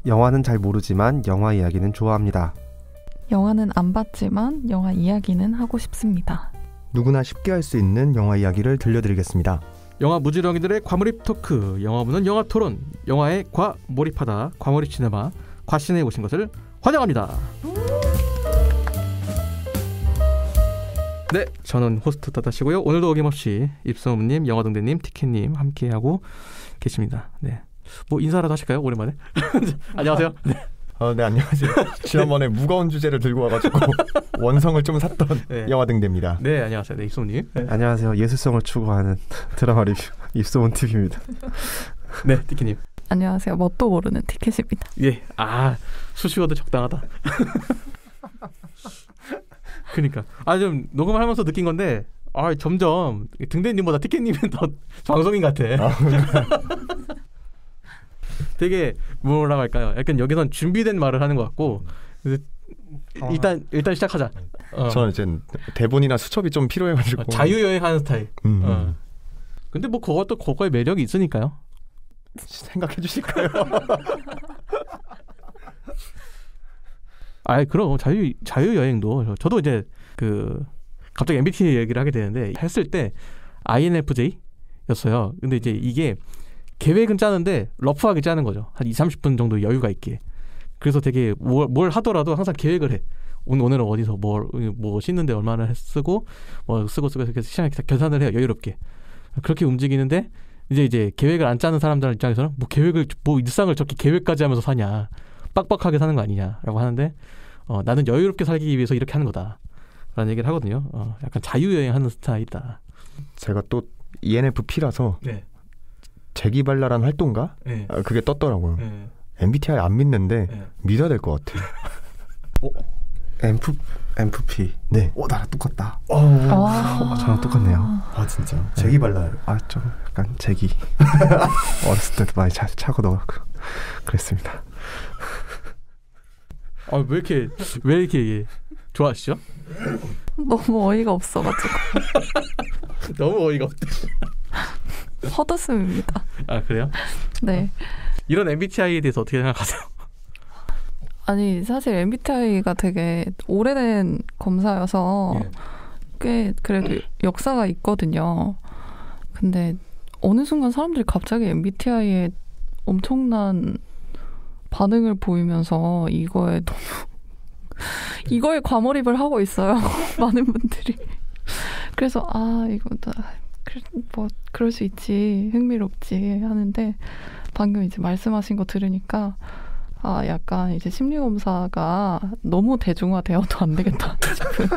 영화는 잘 모르지만 영화 이야기는 좋아합니다. 영화는 안 봤지만 영화 이야기는 하고 싶습니다. 누구나 쉽게 할 수 있는 영화 이야기를 들려드리겠습니다. 영화 무지렁이들의 과몰입 토크, 영화 보는 영화 토론, 영화에 과몰입하다 과몰입 시네마 과시네에 오신 것을 환영합니다. 네, 저는 호스트 타다시고요. 오늘도 어김없이 입소문님, 영화동대님, 티켓님 함께하고 계십니다. 네, 뭐 인사라도 하실까요? 오랜만에. 안녕하세요. 네. 네, 안녕하세요. 지난번에 무거운 주제를 들고 와가지고 원성을 좀 샀던 네. 영화등대입니다. 네, 안녕하세요. 네, 입소문님. 네. 안녕하세요. 예술성을 추구하는 드라마 리뷰 입소문 TV입니다. 네, 티켓님. 안녕하세요. 뭣도 모르는 티켓입니다. 예, 수식어도 적당하다. 그러니까 좀 녹음하면서 느낀 건데 점점 등대님보다 티켓님이 더 방송인 같아. 되게 뭐라고 할까요? 약간 여기선 준비된 말을 하는 것 같고 일단 시작하자. 저는 이제 대본이나 수첩이 좀 필요해가지고 자유여행하는 스타일. 근데 뭐 그것도 그거의 매력이 있으니까요. 생각해 주실까요? 그럼 자유여행도 저도 이제 갑자기 MBTI 얘기를 하게 되는데 했을 때 INFJ였어요. 근데 이제 이게 계획은 짜는데 러프하게 짜는 거죠. 한 20-30분 정도 여유가 있게. 그래서 되게 뭘 하더라도 항상 계획을 해. 오늘은 어디서 뭐 씻는데 얼마나 쓰고 뭐 쓰고 이렇게 시간을 계산을 해요. 여유롭게. 그렇게 움직이는데 이제 계획을 안 짜는 사람들 입장에서는 뭐 일상을 저렇게 계획까지 하면서 사냐. 빡빡하게 사는 거 아니냐라고 하는데 나는 여유롭게 살기 위해서 이렇게 하는 거다. 라는 얘기를 하거든요. 약간 자유여행하는 스타일이다. 제가 또 ENFP라서 네. 재기발랄한 활동가? 네. 그게 떴더라고요. 네. MBTI 안 믿는데 믿어야 될 것 같아요. MFP. 네. 나랑 똑같다. 저랑 똑같네요. 진짜. 재기발랄. 좀 약간 재기. 어렸을 때도 많이 차고 넣었고 그랬습니다. 왜 이렇게 좋아하시죠? 너무 어이가 없어가지고. 너무 어이가 없대. 헛웃음입니다. 그래요? 네. 이런 MBTI에 대해서 어떻게 생각하세요? 아니 사실 MBTI가 되게 오래된 검사여서 꽤 그래도 역사가 있거든요. 근데 어느 순간 사람들이 갑자기 MBTI에 엄청난 반응을 보이면서 이거에 과몰입을 하고 있어요. 많은 분들이. 그래서 이거 뭐 그럴 수 있지, 흥미롭지 하는데 방금 이제 말씀하신 거 들으니까 약간 이제 심리검사가 너무 대중화되어도 안 되겠다 싶은.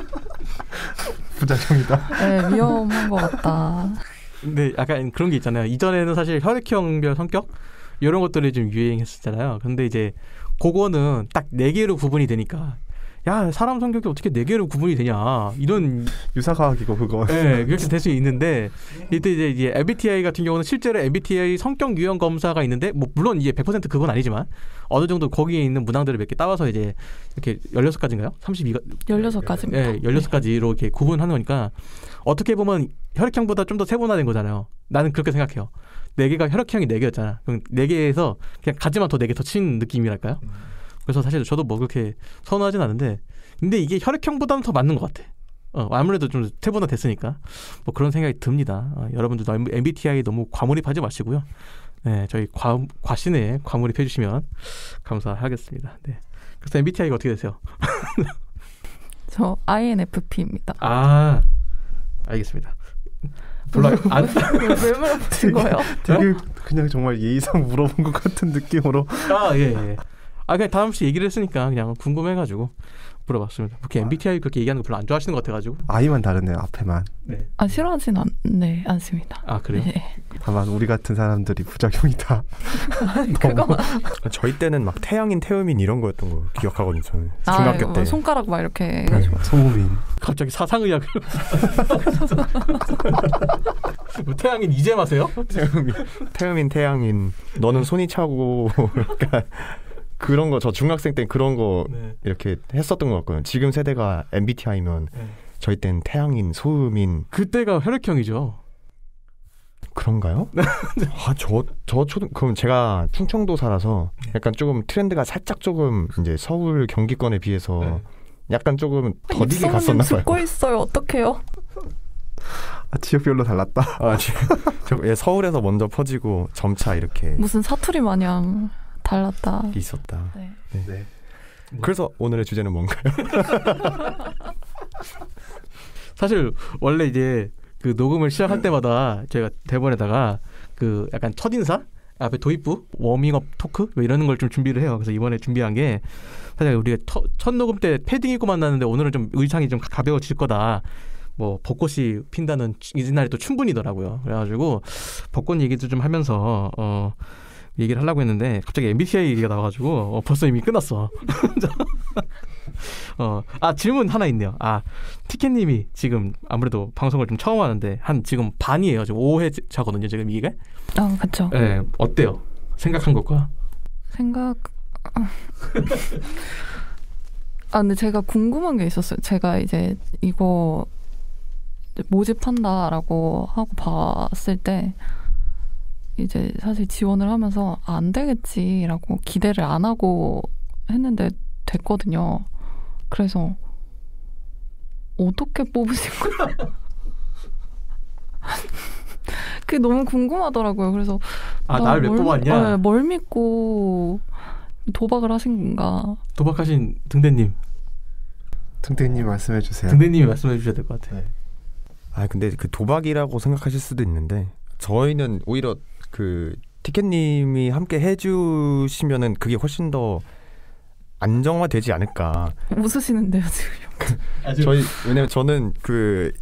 부작용이다. 네, 위험한 것 같다. 근데 약간 그런 게 있잖아요. 이전에는 사실 혈액형별 성격 이런 것들이 좀 유행했었잖아요. 근데 이제 그거는 딱 4개로 구분이 되니까 사람 성격이 어떻게 4개로 구분이 되냐 이런 유사과학이고 그거. 네, 그렇게 될 수 있는데 이때 이제 MBTI 같은 경우는 실제로 MBTI 성격 유형 검사가 있는데 뭐 물론 이게 100% 그건 아니지만 어느 정도 거기에 있는 문항들을 몇 개 따와서 이제 이렇게 16가지인가요? 16가지입니다. 네, 16가지로 이렇게 구분하는 거니까 어떻게 보면 혈액형보다 좀 더 세분화된 거잖아요. 나는 그렇게 생각해요. 4개가 혈액형이 4개였잖아. 그럼 4개에서 그냥 가지만 더 4개 더 친 느낌이랄까요? 그래서 사실 저도 뭐 그렇게 선호하진 않은데 근데 이게 혈액형보다는 더 맞는 것 같아. 아무래도 좀 세분화 됐으니까 뭐 그런 생각이 듭니다. 여러분들도 MBTI 너무 과몰입하지 마시고요. 네, 저희 과신에 과몰입해 주시면 감사하겠습니다. 네. 그래서 MBTI가 어떻게 되세요? 저 INFP입니다. 알겠습니다. 왜 물어보신 거예요? 되게 그냥 정말 예의상 물어본 것 같은 느낌으로. 예. 그냥 다음 씨 얘기를 했으니까 그냥 궁금해가지고 물어봤습니다. 그렇게 MBTI 그렇게 얘기하는 거 별로 안 좋아하시는 것 같아가지고. 아이만 다르네요. 앞에만. 네. 싫어하진 않습니다. 그래요? 네. 다만 우리 같은 사람들이 부작용이다. 그거 저희 때는 막 태양인 태음인 이런 거였던 거 기억하거든요. 저는 중학교 때. 손가락 막 이렇게 해가지고. 소음인. 갑자기 사상의학을. 뭐 태양인 이제 마세요? 태음인 태양인 너는 손이 차고 그러니까 그런 거 저 중학생 때 그런 거 이렇게 했었던 것 같거든요. 지금 세대가 MBTI면 저희 때는 태양인, 소음인. 그때가 혈액형이죠. 그런가요? 그럼 제가 충청도 살아서 약간 조금 트렌드가 살짝 조금 이제 서울 경기권에 비해서 약간 조금 더디게 갔었나 봐요. 듣고 있어요. 어떡해요? 지역별로 달랐다. 서울에서 먼저 퍼지고 점차 이렇게 무슨 사투리 마냥 달랐다. 있었다. 네. 네. 그래서 오늘의 주제는 뭔가요? 사실 원래 이제 그 녹음을 시작할 때마다 제가 대본에다가 그 약간 첫인사 앞에 도입부 워밍업 토크 뭐 이런 걸 좀 준비를 해요. 그래서 이번에 준비한 게 사실 우리가 첫 녹음 때 패딩 입고 만났는데 오늘은 좀 의상이 좀 가벼워질 거다. 뭐 벚꽃이 핀다는 이날이 또 춘분이더라고요. 그래가지고 벚꽃 얘기도 좀 하면서 얘기를 하려고 했는데 갑자기 MBTI 얘기가 나와가지고 벌써 이미 끝났어. 질문 하나 있네요. 티켓님이 지금 아무래도 방송을 좀 처음 하는데 한 지금 반이에요. 지금 5회차거든요. 지금 이게. 그렇죠. 네, 어때요? 생각한 것과. 근데 제가 궁금한 게 있었어요. 제가 이제 이거 모집한다라고 하고 봤을 때 이제 사실 지원을 하면서 안 되겠지라고 기대를 안 하고 했는데 됐거든요. 그래서 어떻게 뽑으신 거예요? 그게 너무 궁금하더라고요. 그래서 날 왜 뽑았냐? 뭘 믿고 도박을 하신 건가? 도박하신 등대님. 등대님 말씀해 주세요. 등대님이 말씀해 주셔야 될 것 같아요. 근데 그 도박이라고 생각하실 수도 있는데 저희는 오히려 그 티켓님이 함께 해주시면은 그게 훨씬 더 안정화되지 않을까. 웃으시는데요 지금. 왜냐면 저는 그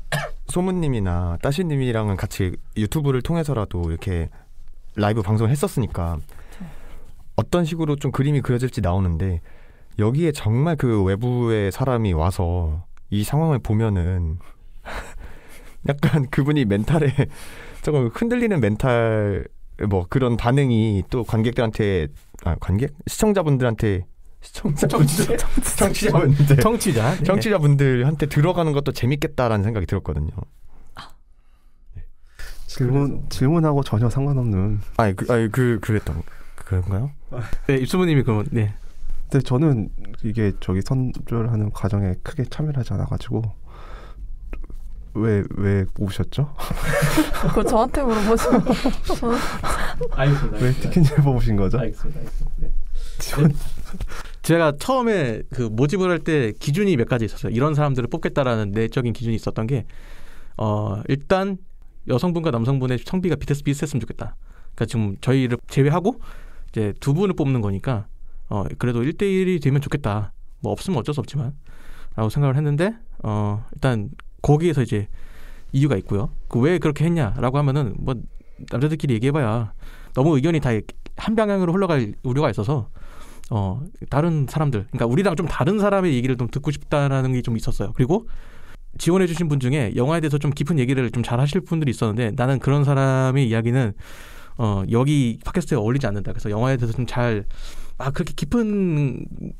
소문님이나 따시님이랑은 같이 유튜브를 통해서라도 이렇게 라이브 방송을 했었으니까 어떤 식으로 좀 그림이 그려질지 나오는데 여기에 정말 그 외부의 사람이 와서 이 상황을 보면은 약간 그분이 멘탈에 조금 흔들리는 멘탈 뭐 그런 반응이 또 청취자분들한테 들어가는 것도 재밌겠다라는 생각이 들었거든요. 질문하고 전혀 상관없는. 그랬던 그런가요? 네, 입수부님이 그러면 네. 근데 저는 이게 선별하는 과정에 크게 참여를 하지 않아가지고 왜 뽑으셨죠? 그거 저한테 물어보시면 알겠습니다. 왜 티켓을 뽑으신 거죠? 알겠습니다. 네. 제가 처음에 그 모집을 할 때 기준이 몇 가지 있었어요. 이런 사람들을 뽑겠다라는 내적인 기준이 있었던 게 일단 여성분과 남성분의 성비가 비슷했으면 좋겠다. 그러니까 지금 저희를 제외하고 이제 두 분을 뽑는 거니까 그래도 1대1이 되면 좋겠다. 뭐 없으면 어쩔 수 없지만 라고 생각을 했는데 일단 거기에서 이제 이유가 있고요. 왜 그렇게 했냐라고 하면은 뭐 남자들끼리 얘기해봐야 너무 의견이 다 한 방향으로 흘러갈 우려가 있어서 다른 사람들, 그러니까 우리랑 좀 다른 사람의 얘기를 좀 듣고 싶다라는 게 좀 있었어요. 그리고 지원해주신 분 중에 영화에 대해서 좀 깊은 얘기를 좀 잘 하실 분들이 있었는데 나는 그런 사람의 이야기는 여기 팟캐스트에 어울리지 않는다. 그래서 영화에 대해서 좀 잘 그렇게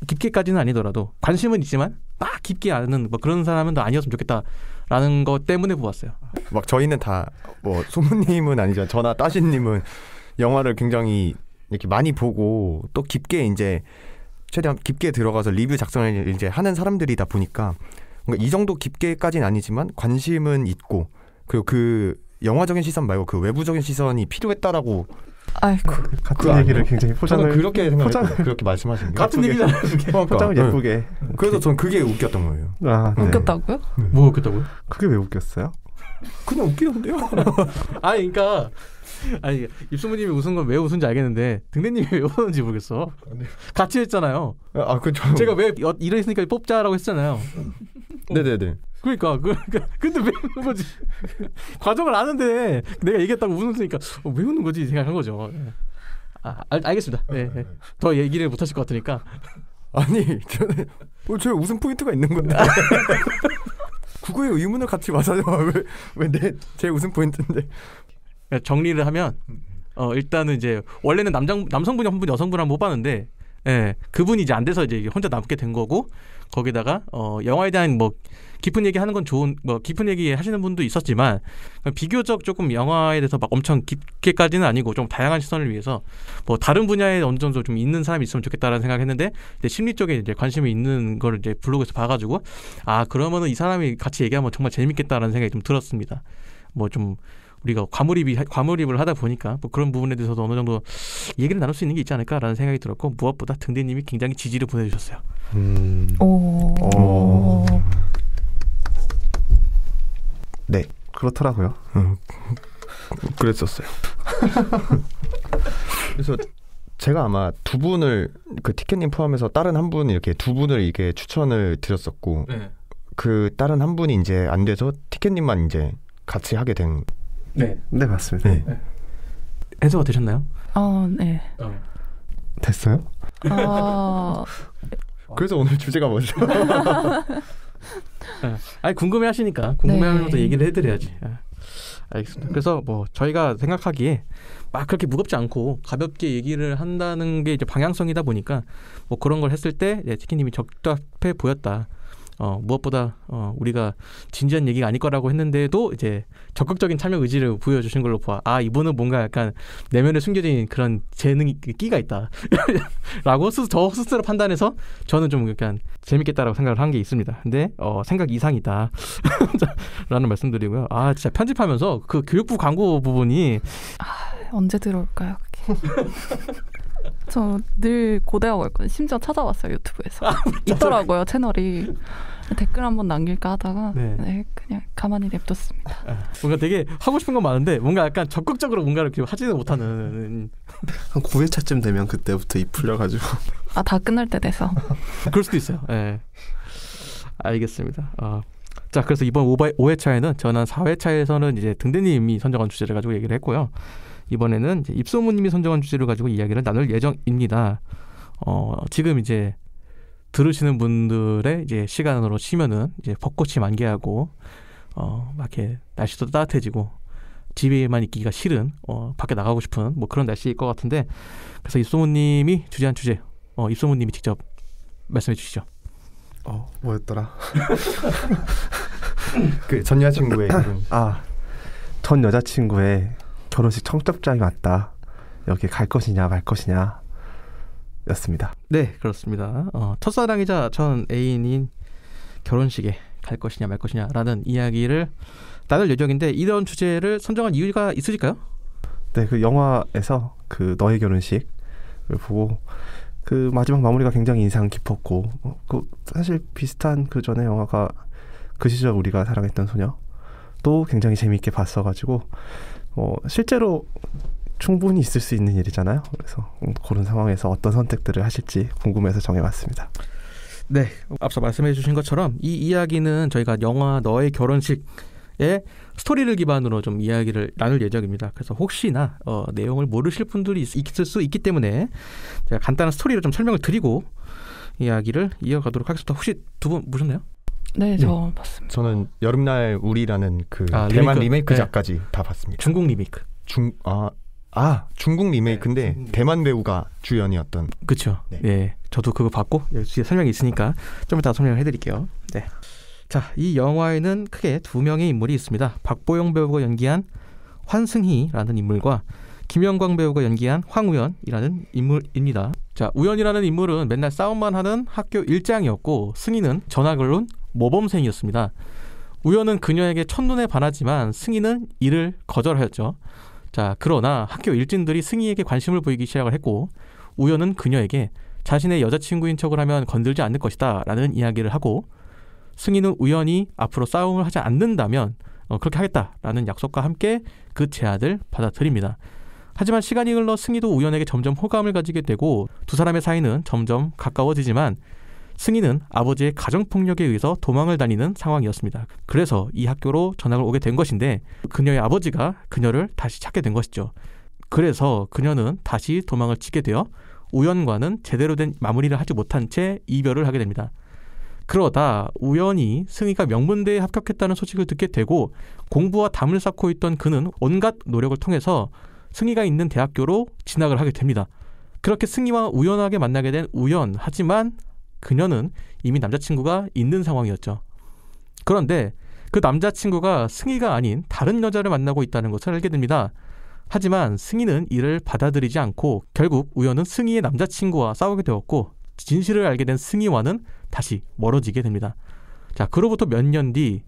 깊게까지는 아니더라도 관심은 있지만 막 깊게 아는 뭐 그런 사람은 더 아니었으면 좋겠다라는 것 때문에 보았어요. 막 저희는 다 뭐 소문님은 아니지만 저나 따신님은 영화를 굉장히 이렇게 많이 보고 또 깊게 이제 최대한 깊게 들어가서 리뷰 작성을 이제 하는 사람들이다 보니까 뭔가 이 정도 깊게까지는 아니지만 관심은 있고 그리고 그 영화적인 시선 말고 그 외부적인 시선이 필요했다라고. 같은 얘기를 굉장히 포장을 그렇게 생각했어요. 그렇게 말씀하신 게 같은 얘기잖아요. 포장을 예쁘게. 그래서 전 그게 웃겼던 거예요. 네. 웃겼다고요? 뭐 웃겼다고요? 그게 왜 웃겼어요? 그냥 웃기던데요. 그러니까 입수부님이 웃은 건 왜 웃은지 알겠는데 등대님이 왜 웃었는지 모르겠어. 같이 했잖아요. 제가 왜 이랬으니까 뽑자라고 했잖아요. 네네네. 그러니까 근데 왜 웃는 거지? 과정을 아는데 내가 얘기했다고 웃으니까 왜 웃는 거지 생각한 거죠. 알겠습니다. 네. 더 얘기를 못 하실 것 같으니까. 아니 저는 제 웃음 포인트가 있는 건데 그거에 의문을 같이 맞아요. 왜 제 웃음 포인트인데. 정리를 하면 일단은 이제 원래는 남성분이 한 분 여성분 한번 뽑았는데 예, 그분이 이제 안 돼서 이제 혼자 남게 된 거고 거기다가 영화에 대한 뭐 깊은 얘기 하는 건 좋은 뭐 깊은 얘기 하시는 분도 있었지만 비교적 조금 영화에 대해서 막 엄청 깊게까지는 아니고 좀 다양한 시선을 위해서 뭐 다른 분야에 어느 정도 좀 있는 사람이 있으면 좋겠다라는 생각했는데 이제 심리 쪽에 이제 관심이 있는 거를 이제 블로그에서 봐가지고 아 그러면은 이 사람이 같이 얘기하면 정말 재밌겠다라는 생각이 좀 들었습니다. 뭐 좀 우리가 과몰입을 하다 보니까 뭐 그런 부분에 대해서도 어느 정도 얘기를 나눌 수 있는 게 있지 않을까라는 생각이 들었고 무엇보다 등대님이 굉장히 지지를 보내주셨어요. 네, 그렇더라고요. 그랬었어요. 그래서 제가 아마 두 분을 그 티켓님 포함해서 다른 한 분 이렇게 두 분을 이게 추천을 드렸었고 네. 그 다른 한 분이 이제 안 돼서 티켓님만 이제 같이 하게 된. 네, 네 맞습니다. 네. 해소가 되셨나요? 네. 됐어요? 그래서 오늘 주제가 뭐죠? 아니 궁금해하시니까 궁금해하면서 얘기를 해드려야지. 알겠습니다. 그래서 뭐 저희가 생각하기에 막 그렇게 무겁지 않고 가볍게 얘기를 한다는 게 이제 방향성이다 보니까 뭐 그런 걸 했을 때 티키님이 적답해 보였다. 무엇보다 우리가 진지한 얘기가 아닐 거라고 했는데도 이제 적극적인 참여 의지를 보여주신 걸로 봐. 아 이분은 뭔가 약간 내면에 숨겨진 그런 재능이 끼가 있다. 라고 저 스스로 판단해서 저는 좀 약간 재밌겠다라고 생각을 한 게 있습니다. 근데 생각 이상이다. 라는 말씀드리고요. 아 진짜 편집하면서 그 교육부 광고 부분이 언제 들어올까요? 저 늘 고대하고 있거든요. 심지어 찾아봤어요. 유튜브에서. 있더라고요. 채널이. 댓글 한번 남길까 하다가 네, 그냥 가만히 냅뒀습니다. 뭔가 되게 하고 싶은 건 많은데 뭔가 약간 적극적으로 뭔가를 이렇게 하지는 못하는. 한 9회차쯤 되면 그때부터 입 풀려가지고. 다 끝날 때 돼서. 그럴 수도 있어요. 네. 알겠습니다. 자 그래서 이번 5회차에는 저는 4회차에서는 이제 등대님이 선정한 주제를 가지고 얘기를 했고요. 이번에는 이제 입소문님이 선정한 주제를 가지고 이야기를 나눌 예정입니다. 지금 이제 들으시는 분들의 이제 시간으로 치면은 이제 벚꽃이 만개하고 막 이렇게 날씨도 따뜻해지고 집에만 있기가 싫은 밖에 나가고 싶은 뭐 그런 날씨일 것 같은데 그래서 입소문님이 주제한 주제 입소문님이 직접 말씀해 주시죠. 뭐였더라? 그 전 여자친구의 전 여자친구의 결혼식 청첩장이 왔다. 여기 갈 것이냐 말 것이냐 였습니다. 네 그렇습니다. 첫사랑이자 전 애인인 결혼식에 갈 것이냐 말 것이냐라는 이야기를 나눌 예정인데 이런 주제를 선정한 이유가 있으실까요? 네, 그 영화에서 그 너의 결혼식을 보고 그 마지막 마무리가 굉장히 인상 깊었고 그 사실 비슷한 그 전에 영화가 그 시절 우리가 사랑했던 소녀도 굉장히 재미있게 봤어가지고 실제로 충분히 있을 수 있는 일이잖아요. 그래서 그런 상황에서 어떤 선택들을 하실지 궁금해서 정해봤습니다. 네, 앞서 말씀해 주신 것처럼 이 이야기는 저희가 영화 너의 결혼식의 스토리를 기반으로 좀 이야기를 나눌 예정입니다. 그래서 혹시나 내용을 모르실 분들이 있을 수 있기 때문에 제가 간단한 스토리를 좀 설명을 드리고 이야기를 이어가도록 하겠습니다. 혹시 두 분 보셨나요? 네, 저 봤습니다. 저는 여름날 우리라는 그 대만 리메이크작까지 다 봤습니다. 중국 리메이크. 중국 리메이크인데 네, 대만 배우가 주연이었던. 그렇죠. 네. 네, 저도 그거 봤고 뒤에 설명이 있으니까 좀 이따 설명을 해드릴게요. 네. 자, 이 영화에는 크게 두 명의 인물이 있습니다. 박보영 배우가 연기한 환승희라는 인물과 김영광 배우가 연기한 황우연이라는 인물입니다. 자, 우연이라는 인물은 맨날 싸움만 하는 학교 일장이었고 승희는 전학을 모범생이었습니다. 우연은 그녀에게 첫눈에 반하지만 승희는 이를 거절하였죠. 자, 그러나 학교 일진들이 승희에게 관심을 보이기 시작을 했고 우연은 그녀에게 자신의 여자친구인 척을 하면 건들지 않을 것이다 라는 이야기를 하고 승희는 우연히 앞으로 싸움을 하지 않는다면 그렇게 하겠다라는 약속과 함께 그 제안을 받아들입니다. 하지만 시간이 흘러 승희도 우연에게 점점 호감을 가지게 되고 두 사람의 사이는 점점 가까워지지만 승희는 아버지의 가정폭력에 의해서 도망을 다니는 상황이었습니다. 그래서 이 학교로 전학을 오게 된 것인데 그녀의 아버지가 그녀를 다시 찾게 된 것이죠. 그래서 그녀는 다시 도망을 치게 되어 우연과는 제대로 된 마무리를 하지 못한 채 이별을 하게 됩니다. 그러다 우연히 승희가 명문대에 합격했다는 소식을 듣게 되고 공부와 담을 쌓고 있던 그는 온갖 노력을 통해서 승희가 있는 대학교로 진학을 하게 됩니다. 그렇게 승희와 우연하게 만나게 된 우연. 하지만 그녀는 이미 남자친구가 있는 상황이었죠. 그런데 그 남자친구가 승희가 아닌 다른 여자를 만나고 있다는 것을 알게 됩니다. 하지만 승희는 이를 받아들이지 않고 결국 우연은 승희의 남자친구와 싸우게 되었고 진실을 알게 된 승희와는 다시 멀어지게 됩니다. 자, 그로부터 몇 년 뒤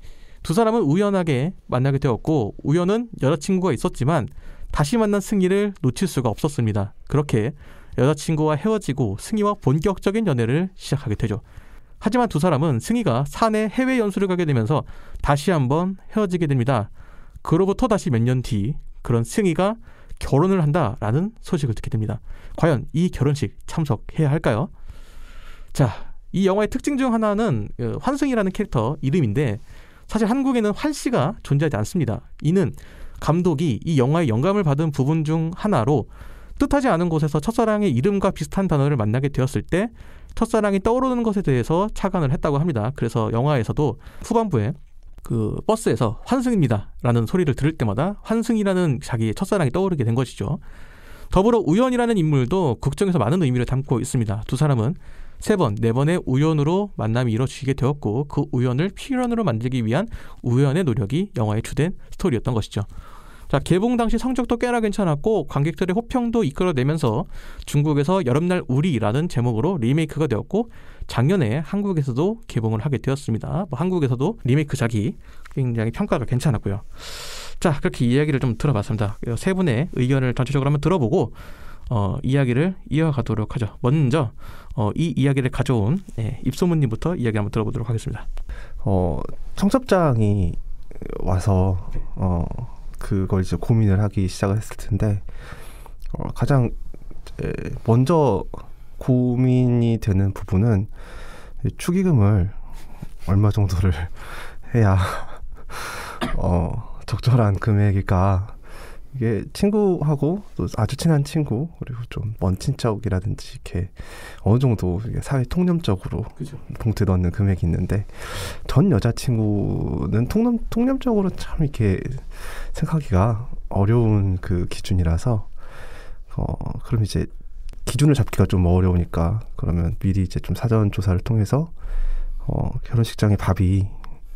두 사람은 우연하게 만나게 되었고 우연은 여자친구가 있었지만 다시 만난 승희를 놓칠 수가 없었습니다. 그렇게 여자친구와 헤어지고 승희와 본격적인 연애를 시작하게 되죠. 하지만 두 사람은 승희가 산에 해외 연수를 가게 되면서 다시 한번 헤어지게 됩니다. 그로부터 다시 몇 년 뒤 그런 승희가 결혼을 한다라는 소식을 듣게 됩니다. 과연 이 결혼식 참석해야 할까요? 자, 이 영화의 특징 중 하나는 환승이라는 캐릭터 이름인데 사실 한국에는 환씨가 존재하지 않습니다. 이는 감독이 이 영화의 영감을 받은 부분 중 하나로 뜻하지 않은 곳에서 첫사랑의 이름과 비슷한 단어를 만나게 되었을 때 첫사랑이 떠오르는 것에 대해서 착안을 했다고 합니다. 그래서 영화에서도 후반부에 그 버스에서 환승입니다 라는 소리를 들을 때마다 환승이라는 자기의 첫사랑이 떠오르게 된 것이죠. 더불어 우연이라는 인물도 극중에서 많은 의미를 담고 있습니다. 두 사람은 3번, 4번의 우연으로 만남이 이루어지게 되었고 그 우연을 필연으로 만들기 위한 우연의 노력이 영화의 주된 스토리였던 것이죠. 자, 개봉 당시 성적도 꽤나 괜찮았고 관객들의 호평도 이끌어내면서 중국에서 여름날 우리라는 제목으로 리메이크가 되었고 작년에 한국에서도 개봉을 하게 되었습니다. 한국에서도 리메이크작이 굉장히 평가가 괜찮았고요. 자, 그렇게 이야기를 좀 들어봤습니다. 세 분의 의견을 전체적으로 한번 들어보고 이야기를 이어가도록 하죠. 먼저 이 이야기를 가져온 입소문님부터 이야기 한번 들어보도록 하겠습니다. 청첩장이 와서 그걸 이제 고민을 하기 시작을 했을 텐데 가장 먼저 고민이 되는 부분은 축의금을 얼마 정도를 해야 적절한 금액일까. 이게 친구하고 또 아주 친한 친구 그리고 좀 먼 친척이라든지 이렇게 어느 정도 사회 통념적으로 그죠. 봉투에 넣는 금액이 있는데 전 여자친구는 통념적으로 참 이렇게 생각하기가 어려운 그 기준이라서 그럼 이제 기준을 잡기가 좀 어려우니까 그러면 미리 이제 좀 사전 조사를 통해서 결혼식장에 밥이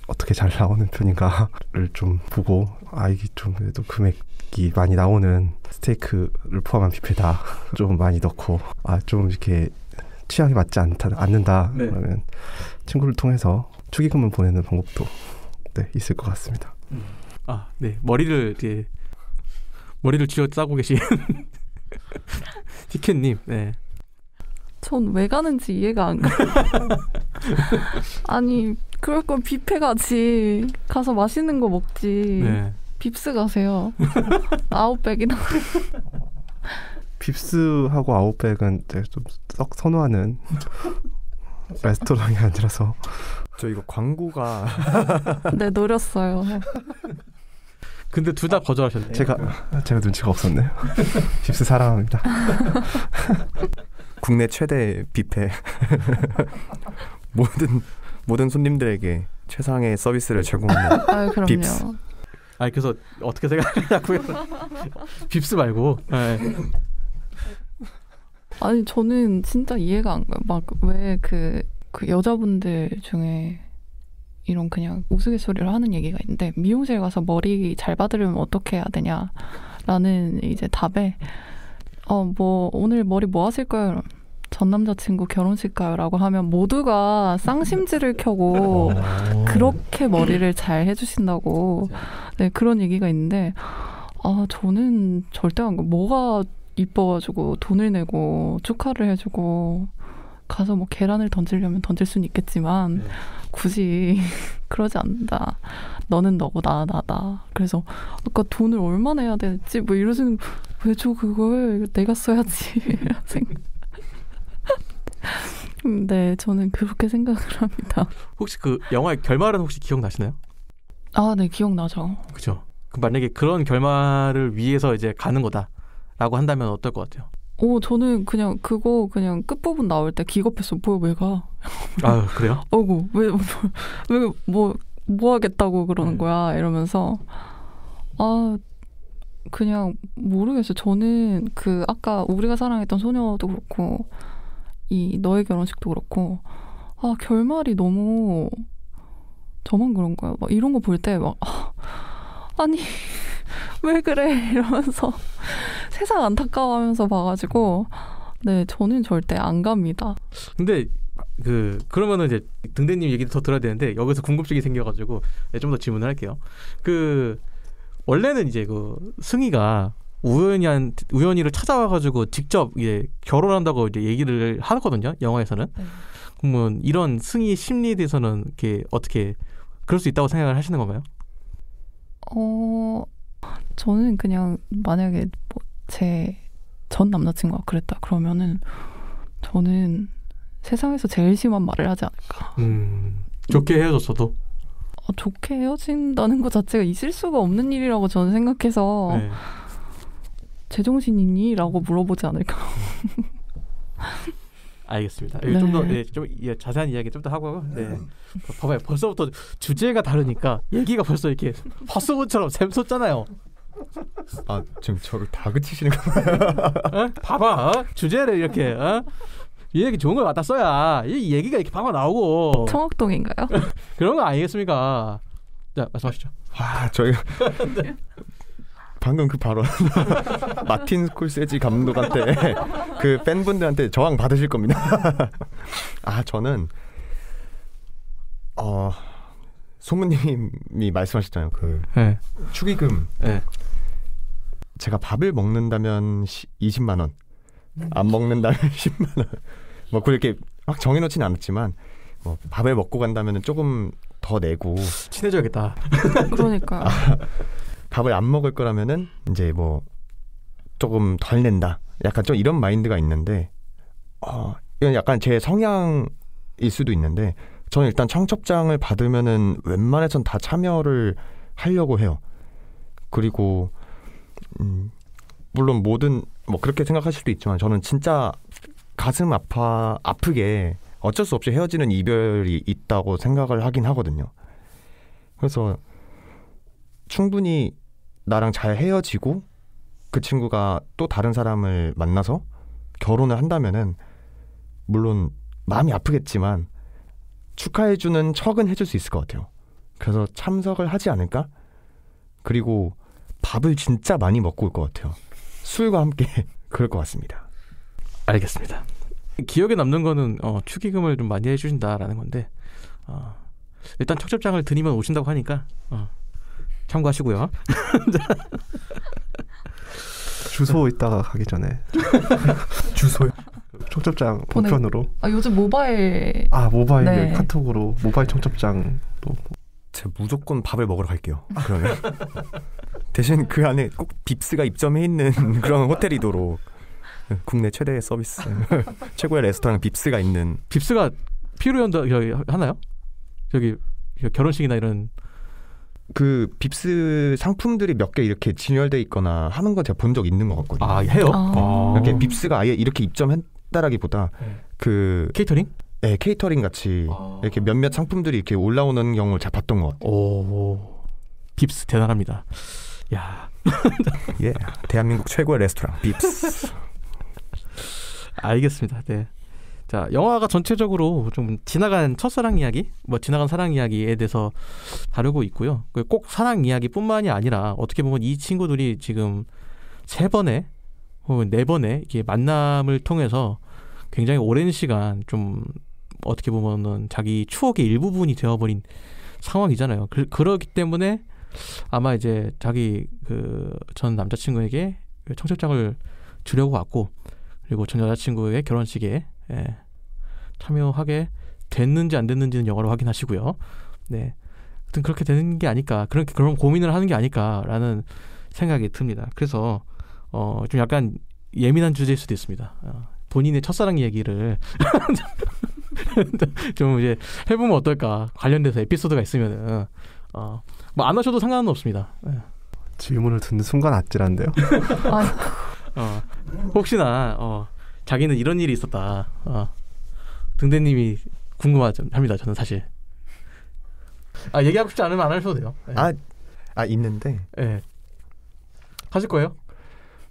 어떻게 잘 나오는 편인가를 좀 보고 이게 좀 그래도 금액이 많이 나오는 스테이크를 포함한 뷔페다 좀 많이 넣고 좀 이렇게 취향이 맞지 않는다. 네. 그러면 친구를 통해서 축의금을 보내는 방법도 있을 것 같습니다. 네, 머리를 쥐어 짜고 계신 티켓님. 네. 전 왜 가는지 이해가 안 가요. 아니 그럴 거면 뷔페 가지. 가서 맛있는 거 먹지. 네. 빕스 가세요. 아웃백이나. 빕스하고 아웃백은 좀 썩 선호하는 레스토랑이 아니라서. 저 이거 광고가 네, 노렸어요. 근데 둘 다 거절하셨네요. 제가 눈치가 없었네요. 빕스 사랑합니다. 국내 최대 뷔페. 모든 손님들에게 최상의 서비스를 제공하는 그럼요. 빕스. 그래서 어떻게 생각하냐고요? 빕스 말고. 네. 아니 저는 진짜 이해가 안 가요. 막 왜 그 여자분들 중에 이런 그냥 우스갯소리를 하는 얘기가 있는데 미용실 가서 머리 잘 받으려면 어떻게 해야 되냐라는 이제 답에 뭐 오늘 머리 뭐 하실 거예요? 전 남자친구 결혼식 가요라고 하면 모두가 쌍심지를 켜고 그렇게 머리를 잘 해주신다고 그런 얘기가 있는데 저는 절대 안 가요. 뭐가 이뻐가지고 돈을 내고 축하를 해주고 가서 뭐 계란을 던지려면 던질 수는 있겠지만 굳이 그러지 않는다. 너는 너고 나다. 그래서 아까 돈을 얼마나 해야 될지 뭐 이러시는 왜 줘 그걸 내가 써야지 생각. 네, 저는 그렇게 생각을 합니다. 혹시 그 영화의 결말은 혹시 기억나시나요? 네, 기억나죠. 그죠. 만약에 그런 결말을 위해서 이제 가는 거다라고 한다면 어떨 것 같아요? 저는 그냥 끝부분 나올 때 기겁했어. 뭐야, 왜 가? 그래요? 왜 뭐 하겠다고 그러는 거야? 이러면서 그냥 모르겠어요. 저는 그 아까 우리가 사랑했던 소녀도 그렇고 이 너의 결혼식도 그렇고 아 결말이 너무 저만 그런 거야. 막 이런 거 볼 때 막 아니 왜 그래 이러면서 세상 안타까워하면서 봐가지고 네 저는 절대 안 갑니다. 근데 그러면은 이제 등대님 얘기도 더 들어야 되는데 여기서 궁금증이 생겨가지고 좀 더 질문을 할게요. 원래는 이제 승희가 우연히를 찾아와가지고 직접 이제 결혼한다고 이제 얘기를 하거든요. 영화에서는. 그러면 이런 승희 심리에 대해서는 이렇게 어떻게 그럴 수 있다고 생각을 하시는 건가요? 저는 그냥 만약에 제 전 남자친구가 그랬다 그러면은 저는 세상에서 제일 심한 말을 하지 않을까. 좋게 헤어졌어도? 좋게 헤어진다는 것 자체가 있을 수가 없는 일이라고 저는 생각해서 네. 제정신 있니? 라고 물어보지 않을까. 알겠습니다. 네. 좀 더 자세한 이야기 좀 더 하고 네. 봐봐요. 벌써부터 주제가 다르니까 얘기가 벌써 이렇게 화수분처럼 샘솟잖아요. 아 지금 저를 다그치시는 거예요? 봐봐. 주제를 이렇게 이 얘기 좋은 걸 갖다 써야 이 얘기가 이렇게 방금 나오고. 청학동인가요? 그런 거 아니겠습니까? 자 말씀하시죠. 저희가 방금 그 발언 마틴 스콜세지 감독한테 그 팬분들한테 저항 받으실 겁니다. 저는 소무님이 말씀하셨잖아요. 네. 축의금. 네. 제가 밥을 먹는다면 20만 원, 안 먹는다면 10만 원. 뭐 그렇게 막 정해놓지는 않았지만 밥을 먹고 간다면 조금 더 내고 친해져야겠다. 그러니까. 밥을 안 먹을 거라면은 이제 조금 덜 낸다. 약간 좀 이런 마인드가 있는데 이건 약간 제 성향일 수도 있는데 저는 일단 청첩장을 받으면은 웬만해선 다 참여를 하려고 해요. 그리고 물론 그렇게 생각하실 수도 있지만 저는 진짜 가슴 아프게 어쩔 수 없이 헤어지는 이별이 있다고 생각을 하긴 하거든요. 그래서 충분히 나랑 잘 헤어지고 그 친구가 또 다른 사람을 만나서 결혼을 한다면은 물론 마음이 아프겠지만 축하해주는 척은 해줄 수 있을 것 같아요. 그래서 참석을 하지 않을까? 그리고 밥을 진짜 많이 먹고 올 것 같아요. 술과 함께 그럴 것 같습니다. 알겠습니다. 기억에 남는 거는 축의금을 좀 많이 해주신다라는 건데 일단 청첩장을 드리면 오신다고 하니까 참고하시고요. 주소 있다가 가기 전에 주소요? 청첩장 우편으로. 요즘 모바일. 모바일 네. 카톡으로 모바일 청첩장도. 제가 무조건 밥을 먹으러 갈게요. 그러면 대신 그 안에 꼭 빕스가 입점해 있는 그런 호텔이도록 국내 최대의 서비스 최고의 레스토랑 빕스가 있는. 빕스가 필요연도 하나요? 저기 결혼식이나 이런 그 빕스 상품들이 몇 개 이렇게 진열돼 있거나 하는 거 제가 본 적 있는 것 같거든요. 해요? 이렇게 빕스가 아예 이렇게 입점했다라기보다 그 케이터링? 네, 케이터링 같이 이렇게 몇몇 상품들이 이렇게 올라오는 경우를 제가 봤던 것 같아요. 오, 빕스 대단합니다. 야, 예, 대한민국 최고의 레스토랑 빕스. 알겠습니다. 네. 자, 영화가 전체적으로 좀 지나간 첫사랑 이야기, 지나간 사랑 이야기에 대해서 다루고 있고요. 꼭 사랑 이야기뿐만이 아니라 어떻게 보면 이 친구들이 지금 3번의 혹은 4번의 이게 만남을 통해서 굉장히 오랜 시간 좀 어떻게 보면은 자기 추억의 일부분이 되어버린 상황이잖아요. 그러기 때문에 아마 이제 자기 전 남자친구에게 청첩장을 주려고 왔고, 그리고 전 여자친구의 결혼식에 참여하게 됐는지 안 됐는지는 영화로 확인하시고요. 네, 하여튼 그렇게 되는 게 아닐까, 그런 고민을 하는 게 아닐까라는 생각이 듭니다. 그래서 좀 약간 예민한 주제일 수도 있습니다. 본인의 첫사랑 얘기를 좀 이제 해보면 어떨까, 관련돼서 에피소드가 있으면은 안 하셔도 상관은 없습니다. 질문을 듣는 순간 아찔한데요. 혹시나 자기는 이런 일이 있었다, 등대님이 궁금합니다. 저는 사실 얘기하고 싶지 않으면 안 하셔도 돼요. 있는데 네. 하실 거예요?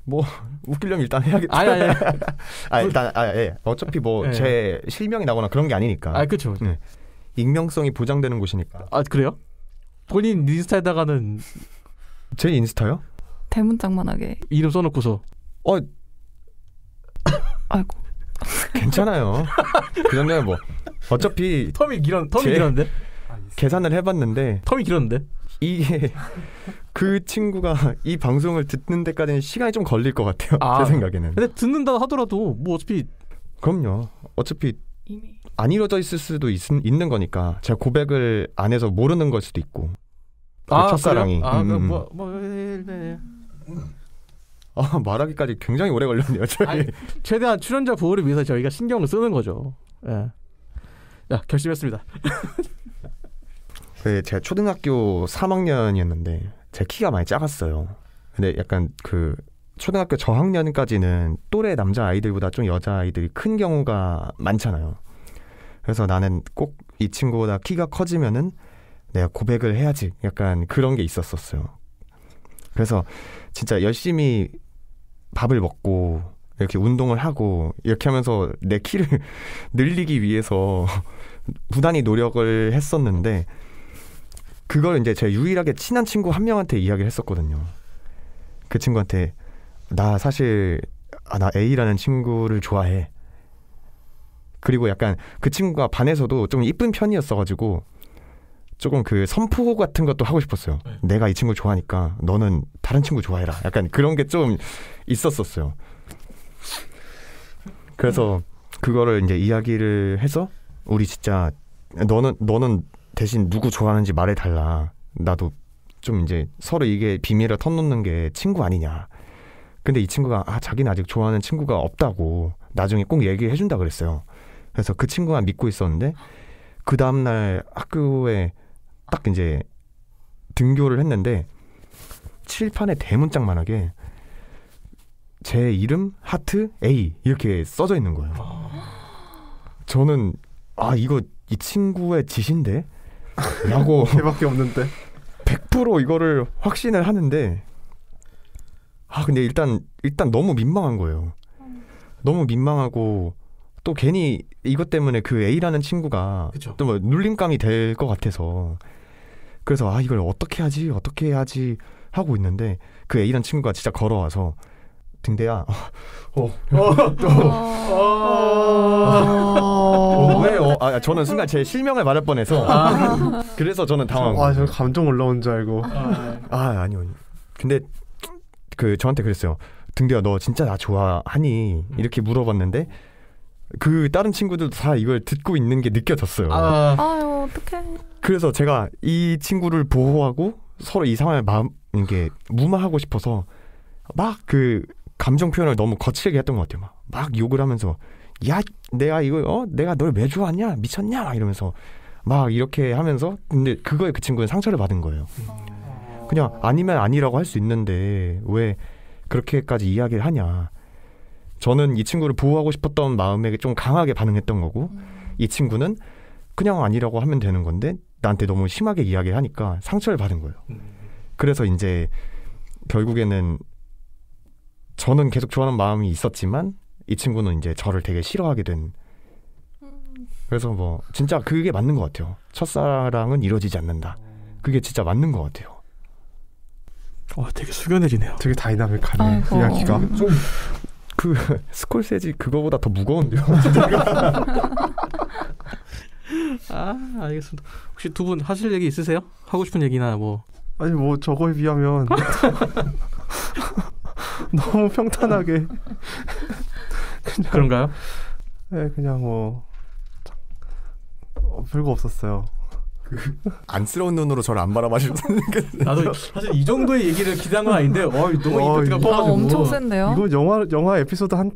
뭐 웃기려면 일단 해야겠죠. 아니. 일단 예. 어차피 뭐 예. 제 실명이 나거나 그런 게 아니니까. 그렇죠. 네. 익명성이 보장되는 곳이니까. 그래요? 본인 인스타에다가는 제 인스타요? 대문짝만하게. 이름 써놓고서. 아이고. 괜찮아요. 그 정도면 뭐 어차피 텀이 길었는데? 계산을 해봤는데 텀이 길었는데? 이게 그 친구가 이 방송을 듣는 데까지는 시간이 좀 걸릴 것 같아요. 제 생각에는. 근데 듣는다 하더라도 뭐 어차피 그럼요. 어차피 이미 안 이루어져 있을 수도 있는 거니까 제가 고백을 안 해서 모르는 걸 수도 있고. 그 첫사랑이. 네. 말하기까지 굉장히 오래 걸렸네요. 저희. 최대한 출연자 보호를 위해서 저희가 신경을 쓰는 거죠. 예. 야, 결심했습니다. 네, 제가 초등학교 3학년이었는데 제 키가 많이 작았어요. 근데 약간 그 초등학교 저학년까지는 또래 남자 아이들보다 좀 여자 아이들이 큰 경우가 많잖아요. 그래서 나는 꼭 이 친구보다 키가 커지면은 내가 고백을 해야지. 약간 그런 게 있었었어요. 그래서 진짜 열심히 밥을 먹고 이렇게 운동을 하고 이렇게 하면서 내 키를 늘리기 위해서 부단히 노력을 했었는데 그걸 이제 제가 유일하게 친한 친구 한 명한테 이야기를 했었거든요. 그 친구한테 나 사실 나 A라는 친구를 좋아해. 그리고 약간 그 친구가 반에서도 좀 이쁜 편이었어가지고 조금 그 선포 같은 것도 하고 싶었어요. 내가 이 친구 좋아하니까 너는 다른 친구 좋아해라. 약간 그런 게 좀 있었었어요. 그래서 그거를 이제 이야기를 해서 우리 진짜 너는 대신 누구 좋아하는지 말해달라. 나도 좀 이제 서로 이게 비밀을 터놓는 게 친구 아니냐. 근데 이 친구가 자기는 아직 좋아하는 친구가 없다고 나중에 꼭 얘기해준다 그랬어요. 그래서 그 친구가 믿고 있었는데 그 다음날 학교에 딱 이제 등교를 했는데 칠판에 대문짝만하게 제 이름 하트 A 이렇게 써져 있는 거예요. 저는 이거 이 친구의 짓인데? 라고 걔밖에 없는데 100% 이거를 확신을 하는데 근데 일단 너무 민망한 거예요. 너무 민망하고 또 괜히 이것 때문에 그 A라는 친구가 또 뭐 눌림감이 될 것 같아서 그래서 이걸 어떻게 해야지 하고 있는데 그 A라는 친구가 진짜 걸어와서 등대야 왜? 저는 순간 제 실명을 말할 뻔해서 그래서 저는 당황. 저 감정 올라온 줄 알고. 아니요. 근데 그 저한테 그랬어요. 등대야 너 진짜 나 좋아하니? 이렇게 물어봤는데 그 다른 친구들도 다 이걸 듣고 있는 게 느껴졌어요. 아유 어떡해. 그래서 제가 이 친구를 보호하고 서로 이 상황을 이게 무마하고 싶어서 막 그 감정 표현을 너무 거칠게 했던 것 같아요. 막 욕을 하면서 야 내가 이거 내가 널 왜 좋아하냐 미쳤냐 막 이러면서 막 이렇게 하면서 근데 그거에 그 친구는 상처를 받은 거예요. 그냥 아니면 아니라고 할 수 있는데 왜 그렇게까지 이야기를 하냐. 저는 이 친구를 보호하고 싶었던 마음에 좀 강하게 반응했던 거고 이 친구는 그냥 아니라고 하면 되는 건데 나한테 너무 심하게 이야기를 하니까 상처를 받은 거예요. 그래서 이제 결국에는 저는 계속 좋아하는 마음이 있었지만 이 친구는 이제 저를 되게 싫어하게 된. 그래서 뭐 진짜 그게 맞는 것 같아요. 첫사랑은 이루어지지 않는다. 그게 진짜 맞는 것 같아요. 되게 숙연해지네요. 되게 다이나믹하네 이야기가. 좀 그 스콜세지 그거보다 더 무거운데요. 알겠습니다. 혹시 두 분 하실 얘기 있으세요? 하고 싶은 얘기나 뭐. 아니 뭐 저거에 비하면 너무 평탄하게 그런가요? 네, 그냥 뭐 별거 없었어요. 안쓰러운 눈으로 저를 안 바라봐주는 나도 사실 이 정도의 얘기를 기대한 건 아닌데 너무 이펙트가 커가지고 엄청 센데요? 이거 영화 에피소드 한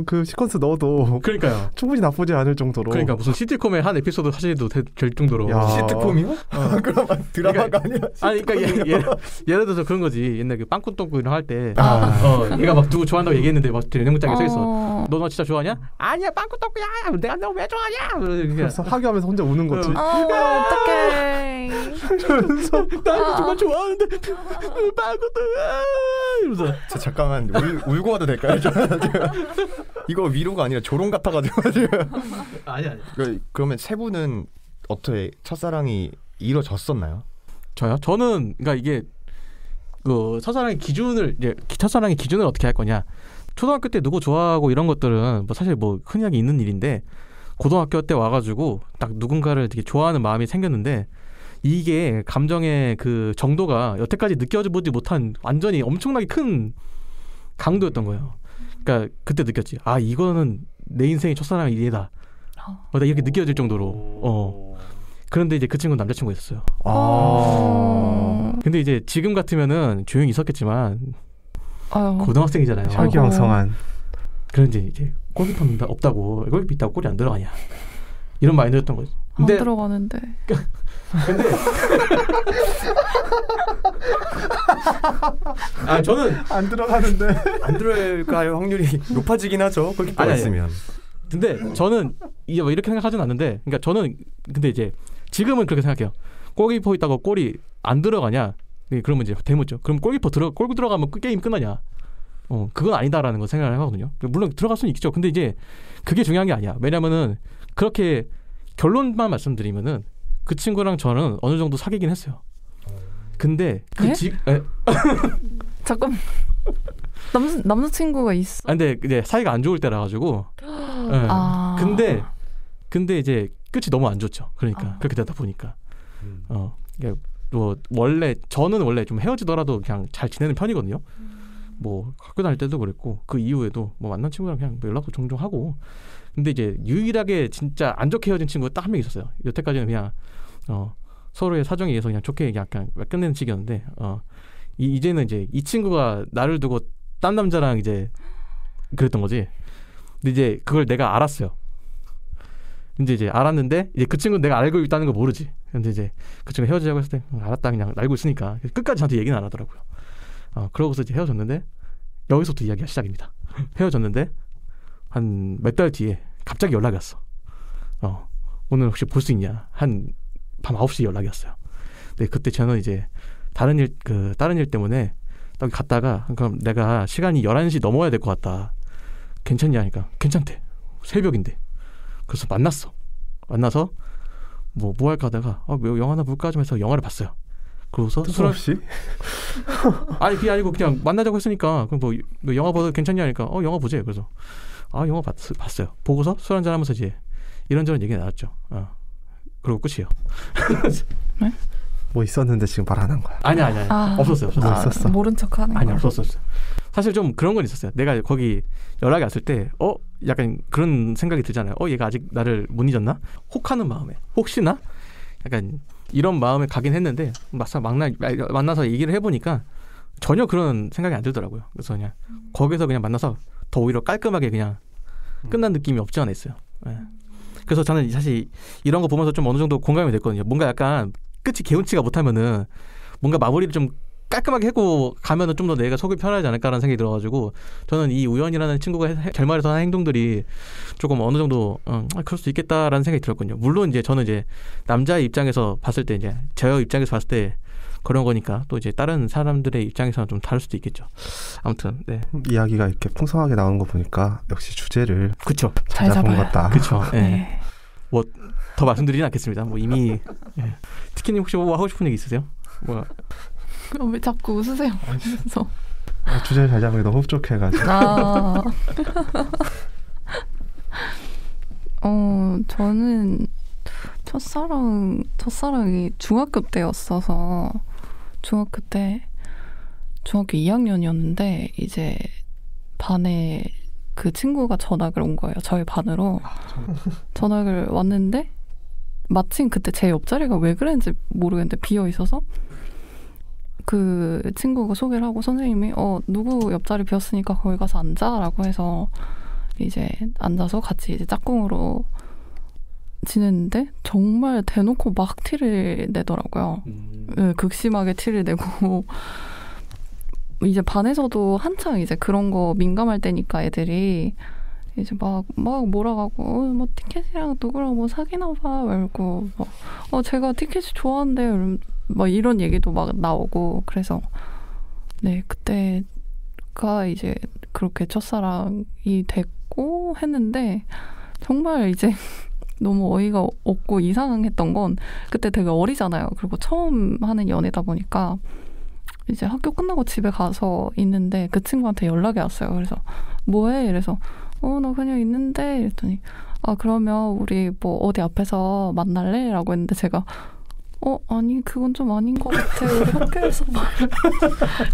그 시퀀스 넣어도 그러니까요. 충분히 나쁘지 않을 정도로. 그러니까 무슨 시트콤의 한 에피소드 사실도 될 정도로. 야. 시트콤이요? 그러면 드라마가 아니라. 아니 그러니까 예를 들어서 그런 거지. 옛날 그 빵꾸똥꾸 이런 할 때 아. 얘가 막 누구 좋아한다고 얘기했는데 막 연영문장에 써 있어. 너 진짜 좋아하냐? 아니야 빵꾸똥꾸야. 내가 너 왜 좋아하냐? 그래서 하교하면서 혼자 우는 거지. 어떡해. 그래서 나 정말 좋아하는데 빵꾸똥꾸야. 이러면서 잠깐만 울고 와도 될까요? 이거 위로가 아니라 조롱 같아가지고. 아니. 그러면 세 분은 어떻게 첫사랑이 이루어졌었나요? 저요? 저는 그러니까 이게 그 첫사랑의 기준을 어떻게 할 거냐? 초등학교 때 누구 좋아하고 이런 것들은 뭐 사실 뭐 흔하게 있는 일인데 고등학교 때 와가지고 딱 누군가를 되게 좋아하는 마음이 생겼는데 이게 감정의 그 정도가 여태까지 느껴보지 못한 완전히 엄청나게 큰 강도였던 거예요. 그러니까 그때 느꼈지. 아 이거는 내 인생의 첫사랑이 얘다. 나 이렇게 느껴질 정도로. 그런데 이제 그 친구는 남자친구가 있었어요. 근데 이제 지금 같으면은 조용히 있었겠지만 고등학생이잖아요. 혈기왕성한. 그런데 이제 골키퍼는 없다고 골키퍼 있다고 골이 안 들어가냐 이런 마인드였던 거지. 근데 안 들어가는데. 근데 저는 안 들어가는데. 안 들어갈 확률이 높아지긴 하죠. 골키퍼가 아니. 있으면. 근데 저는 이제 뭐 이렇게 생각하진 않는데, 그러니까 저는 근데 이제 지금은 그렇게 생각해요. 골키퍼 있다고 골이 안 들어가냐? 그러면 이제 대묻죠. 그럼 골 들어가면 게임 끝나냐? 그건 아니다라는 거 생각을 하거든요. 물론 들어갈 수는 있겠죠. 근데 이제 그게 중요한 게 아니야. 왜냐면은 그렇게 결론만 말씀드리면은 그 친구랑 저는 어느 정도 사귀긴 했어요. 근데 잠깐. 남자친구가 있어. 근데 이제 사이가 안 좋을 때라 가지고. 근데 이제 끝이 너무 안 좋죠. 그러니까 그렇게 되다 보니까 뭐 저는 원래 좀 헤어지더라도 그냥 잘 지내는 편이거든요. 뭐 학교 다닐 때도 그랬고 그 이후에도 뭐 만난 친구랑 그냥 연락도 종종 하고. 근데 이제 유일하게 진짜 안 좋게 헤어진 친구가 딱 한 명 있었어요. 여태까지는 그냥 서로의 사정에 의해서 그냥 좋게 약간 끝내는 식이었는데 이제는 이제 이 친구가 나를 두고 딴 남자랑 이제 그랬던 거지. 근데 이제 그걸 내가 알았어요. 근데 이제 알았는데 이제 그 친구는 내가 알고 있다는 거 모르지. 근데 이제 그 친구 헤어지자고 했을 때 알았다 그냥 알고 있으니까 끝까지 저한테 얘기는 안 하더라고요. 그러고서 이제 헤어졌는데 여기서부터 이야기가 시작입니다. 헤어졌는데 한 몇 달 뒤에 갑자기 연락이 왔어. 오늘 혹시 볼 수 있냐? 한 밤 9시 연락이 왔어요. 근데 그때 저는 이제 다른 일 때문에 딱 갔다가 그럼 내가 시간이 11시 넘어야 될 것 같다. 괜찮냐 하니까 괜찮대. 새벽인데. 그래서 만나서 뭐 할까 하다가 영화나 볼까 좀 해서 영화를 봤어요. 그러고서 술 없이? 아니 그게 아니고 그냥 만나자고 했으니까 그럼 뭐 영화 봐도 괜찮냐 하니까 영화 보재. 그래서 영화 봤어요. 보고서 술 한잔 하면서 이제 이런저런 얘기 나왔죠. 그리고 끝이에요. 네? 뭐 있었는데 지금 말 안 한 거야. 아니. 없었어요. 없었어. 모른 척하는 아니 거야. 없었어요. 사실 좀 그런 건 있었어요. 내가 거기 연락이 왔을 때 약간 그런 생각이 들잖아요. 얘가 아직 나를 못 잊었나? 혹하는 마음에 혹시나 약간 이런 마음에 가긴 했는데 만나서 얘기를 해보니까 전혀 그런 생각이 안 들더라고요. 그래서 그냥 거기서 그냥 만나서 더 오히려 깔끔하게 그냥 끝난 느낌이 없지 않아 있어요. 네. 그래서 저는 사실 이런 거 보면서 좀 어느 정도 공감이 됐거든요. 뭔가 약간 끝이 개운치가 못하면은 뭔가 마무리를 좀 깔끔하게 하고 가면은 좀 더 내가 속이 편하지 않을까라는 생각이 들어가지고 저는 이 우연이라는 친구가 결말에서 하는 행동들이 조금 어느 정도 그럴 수 있겠다라는 생각이 들었거든요. 물론 이제 저는 이제 남자의 입장에서 봤을 때 이제 제 입장에서 봤을 때 그런 거니까 또 이제 다른 사람들의 입장에서는 좀 다를 수도 있겠죠. 아무튼 네. 이야기가 이렇게 풍성하게 나오는 거 보니까 역시 주제를 그쵸 잘 잡은 것 잡아요. 같다. 그쵸. 네. 네. 뭐 더 말씀드리진 않겠습니다. 뭐 이미 티키님 혹시 뭐 하고 싶은 얘기 있으세요? 뭐 왜 자꾸 웃으세요? 그래서 주제를 잘 잡은 게 너무 흡족해가지고. 저는 첫사랑이 중학교 때였어서 중학교 2학년이었는데 이제 반에 그 친구가 전학을 온 거예요. 저희 반으로 전학을 왔는데 마침 그때 제 옆자리가 왜 그랬는지 모르겠는데 비어 있어서 그 친구가 소개를 하고 선생님이 누구 옆자리 비었으니까 거기 가서 앉아라고 해서 이제 앉아서 같이 이제 짝꿍으로 지냈는데 정말 대놓고 막 티를 내더라고요. 네, 극심하게 티를 내고 이제 반에서도 한창 이제 그런 거 민감할 때니까 애들이 이제 막 몰아가고 뭐 티켓이랑 누구랑 뭐 사귀나 봐 말고 제가 티켓이 좋아한대요. 뭐 이런 얘기도 막 나오고 그래서 네 그때가 이제 그렇게 첫사랑이 됐고 했는데 정말 이제 너무 어이가 없고 이상했던 건 그때 되게 어리잖아요. 그리고 처음 하는 연애다 보니까 이제 학교 끝나고 집에 가서 있는데 그 친구한테 연락이 왔어요. 그래서 뭐해? 이래서 나 그냥 있는데 이랬더니 그러면 우리 뭐 어디 앞에서 만날래? 라고 했는데 제가 아니 그건 좀 아닌 것 같아. 우리 학교에서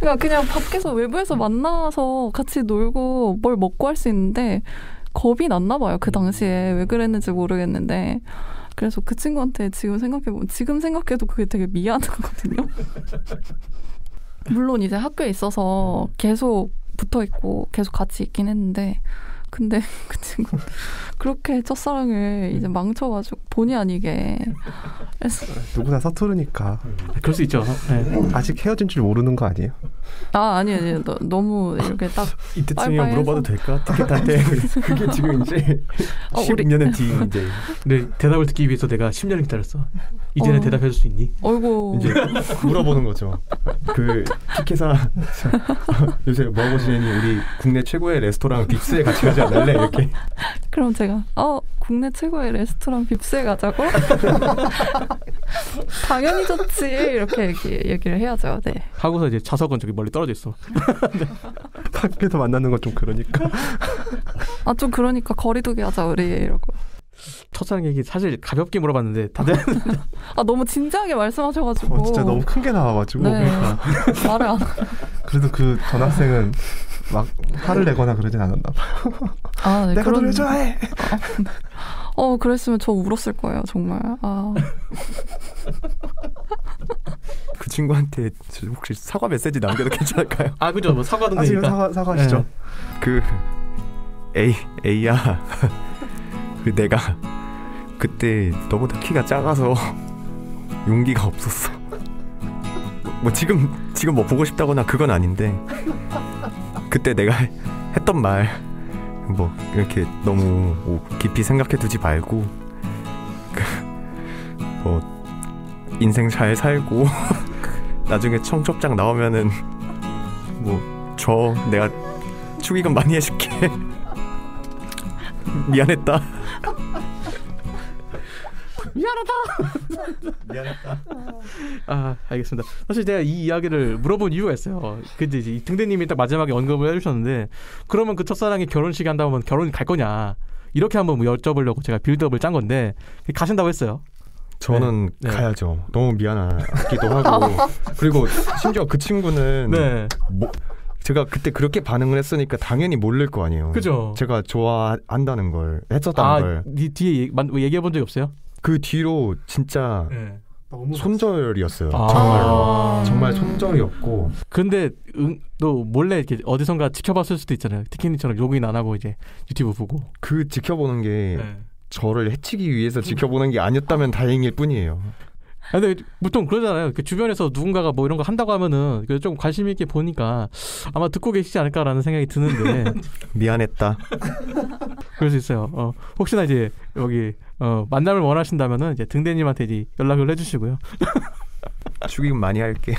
그러니까 그냥 밖에서 외부에서 만나서 같이 놀고 뭘 먹고 할 수 있는데 겁이 났나 봐요. 그 당시에 왜 그랬는지 모르겠는데 그래서 그 친구한테 지금 생각해도 그게 되게 미안하거든요. 물론 이제 학교에 있어서 계속 붙어있고 계속 같이 있긴 했는데 근데 그 친구 그렇게 첫사랑을 이제 망쳐가지고 본의 아니게 그래서 누구나 서투르니까 그럴 수 있죠. 네. 아직 헤어진 줄 모르는 거 아니에요? 아니에요. 너무 이렇게 딱 이때쯤이면 물어봐도 될까? 티켓한테 그게 지금 이제 10년은 뒤 이제. 네, 대답을 듣기 위해서 내가 10년을 기다렸어. 이제는 대답해줄 수 있니? 어이구. 이제 물어보는 거죠. 그 티켓아 요새 뭐 하고 지내니? 우리 국내 최고의 레스토랑 빕스에 같이 가지 않을래? 이렇게. 그럼 제가 국내 최고의 레스토랑 빕스에 가자고? 당연히 좋지. 이렇게 얘기를 해야죠. 네. 하고서 이제 좌석은 저기 멀리 떨어져 있어. 밖에서 만나는 건 좀 그러니까. 좀 그러니까 거리두기 하자 우리 이러고. 첫사랑 얘기 사실 가볍게 물어봤는데 다들 너무 진지하게 말씀하셔가지고 진짜 너무 큰 게 나와가지고 네. 말을 안 그래도 그 전학생은 막 화를 내거나 그러진 않았나 봐요. 네, 내가 너를 좋아해. 그랬으면 저 울었을 거예요 정말. 그 친구한테 혹시 사과 메시지 남겨도 괜찮을까요? 그죠. 뭐 사과도 지금 되니까. 사과하시죠. 네. 그 A야 그 내가 그때 너보다 키가 작아서 용기가 없었어. 뭐 지금 뭐 보고 싶다거나 그건 아닌데 그때 내가 했던 말 뭐 이렇게 너무 깊이 생각해두지 말고 뭐 인생 잘 살고 나중에 청첩장 나오면은 뭐 내가 축의금 많이 해줄게. 미안했다. 미안했다. 알겠습니다. 사실 제가 이 이야기를 물어본 이유가 있어요. 근데 이제 등대님이 딱 마지막에 언급을 해주셨는데 그러면 그 첫사랑이 결혼식 한다면 결혼 갈 거냐 이렇게 한번 여쭤보려고 제가 빌드업을 짠 건데 가신다고 했어요. 저는 가야죠. 너무 미안하기도 하고 그리고 심지어 그 친구는 제가 그때 그렇게 반응을 했으니까 당연히 모를 거 아니에요. 그죠. 제가 좋아한다는 걸 했었다는 걸. 뒤에 얘기해 본 적이 없어요? 그 뒤로 진짜 너무 손절이었어요. 정말로. 정말 손절이었고. 근데 또 몰래 이렇게 어디선가 지켜봤을 수도 있잖아요. 티켓님처럼 로그인 안 하고 이제 유튜브 보고. 그 지켜보는 게 저를 해치기 위해서 지켜보는 게 아니었다면 다행일 뿐이에요. 근데 보통 그러잖아요. 그 주변에서 누군가가 뭐 이런 거 한다고 하면은 좀 관심 있게 보니까 아마 듣고 계시지 않을까라는 생각이 드는데 미안했다. 그럴 수 있어요. 혹시나 이제 여기 만남을 원하신다면은 이제 등대님한테 이제 연락을 해주시고요. 축의금 많이 할게.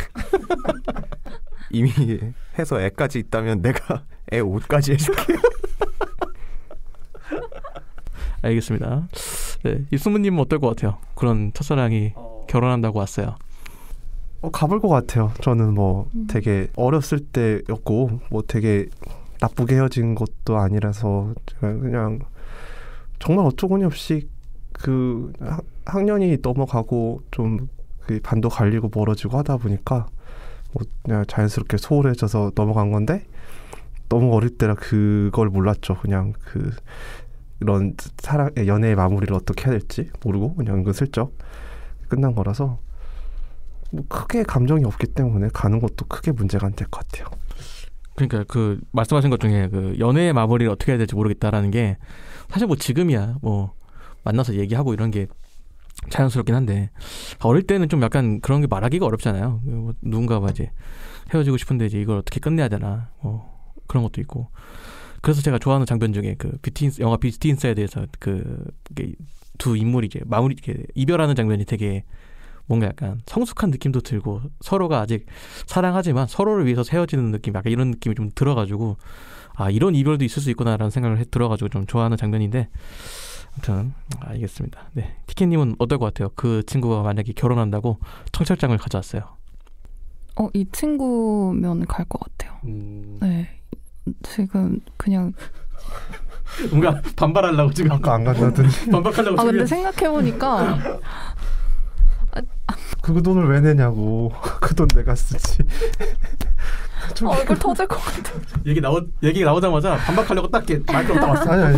이미 해서 애까지 있다면 내가 애 옷까지 해줄게. 알겠습니다. 네, 입수문님은 어떨 것 같아요? 그런 첫사랑이 결혼한다고 왔어요. 가볼 것 같아요. 저는 뭐 되게 어렸을 때였고 뭐 되게 나쁘게 헤어진 것도 아니라서 제가 그냥 정말 어처구니없이 그 학년이 넘어가고 좀 그 반도 갈리고 멀어지고 하다 보니까 뭐 그냥 자연스럽게 소홀해져서 넘어간 건데 너무 어릴 때라 그걸 몰랐죠. 그냥 그 이런 연애의 마무리를 어떻게 해야 될지 모르고 그냥 은근슬쩍 끝난 거라서 뭐 크게 감정이 없기 때문에 가는 것도 크게 문제가 안 될 것 같아요. 그러니까 그 말씀하신 것 중에 그 연애의 마무리를 어떻게 해야 될지 모르겠다라는 게 사실 뭐 지금이야 뭐 만나서 얘기하고 이런 게 자연스럽긴 한데 어릴 때는 좀 약간 그런 게 말하기가 어렵잖아요. 뭐 누군가와 이제 헤어지고 싶은데 이제 이걸 어떻게 끝내야 되나 그런 것도 있고. 그래서 제가 좋아하는 장면 중에 그 영화 뷰티 인사이드에서 그 두 인물이 이제 마무리 이렇게 이별하는 장면이 되게 뭔가 약간 성숙한 느낌도 들고 서로가 아직 사랑하지만 서로를 위해서 헤어지는 느낌, 약간 이런 느낌이 좀 들어가지고 아 이런 이별도 있을 수 있구나라는 생각을 들어가지고 좀 좋아하는 장면인데 아무튼 알겠습니다. 네, 티켓님은 어떨 것 같아요? 그 친구가 만약에 결혼한다고 청첩장을 가져왔어요. 이 친구면 갈 것 같아요. 네, 지금 그냥 뭔가 반발하려고 지금 아까 안 간다더니 반박하려고. 근데 생각해보니까 그 돈을 왜 내냐고. 그 돈 내가 쓰지. 얼굴 터질 것 같아. 얘기 나오자마자 반박하려고 딱 이렇게 말도 딱 왔어. 아니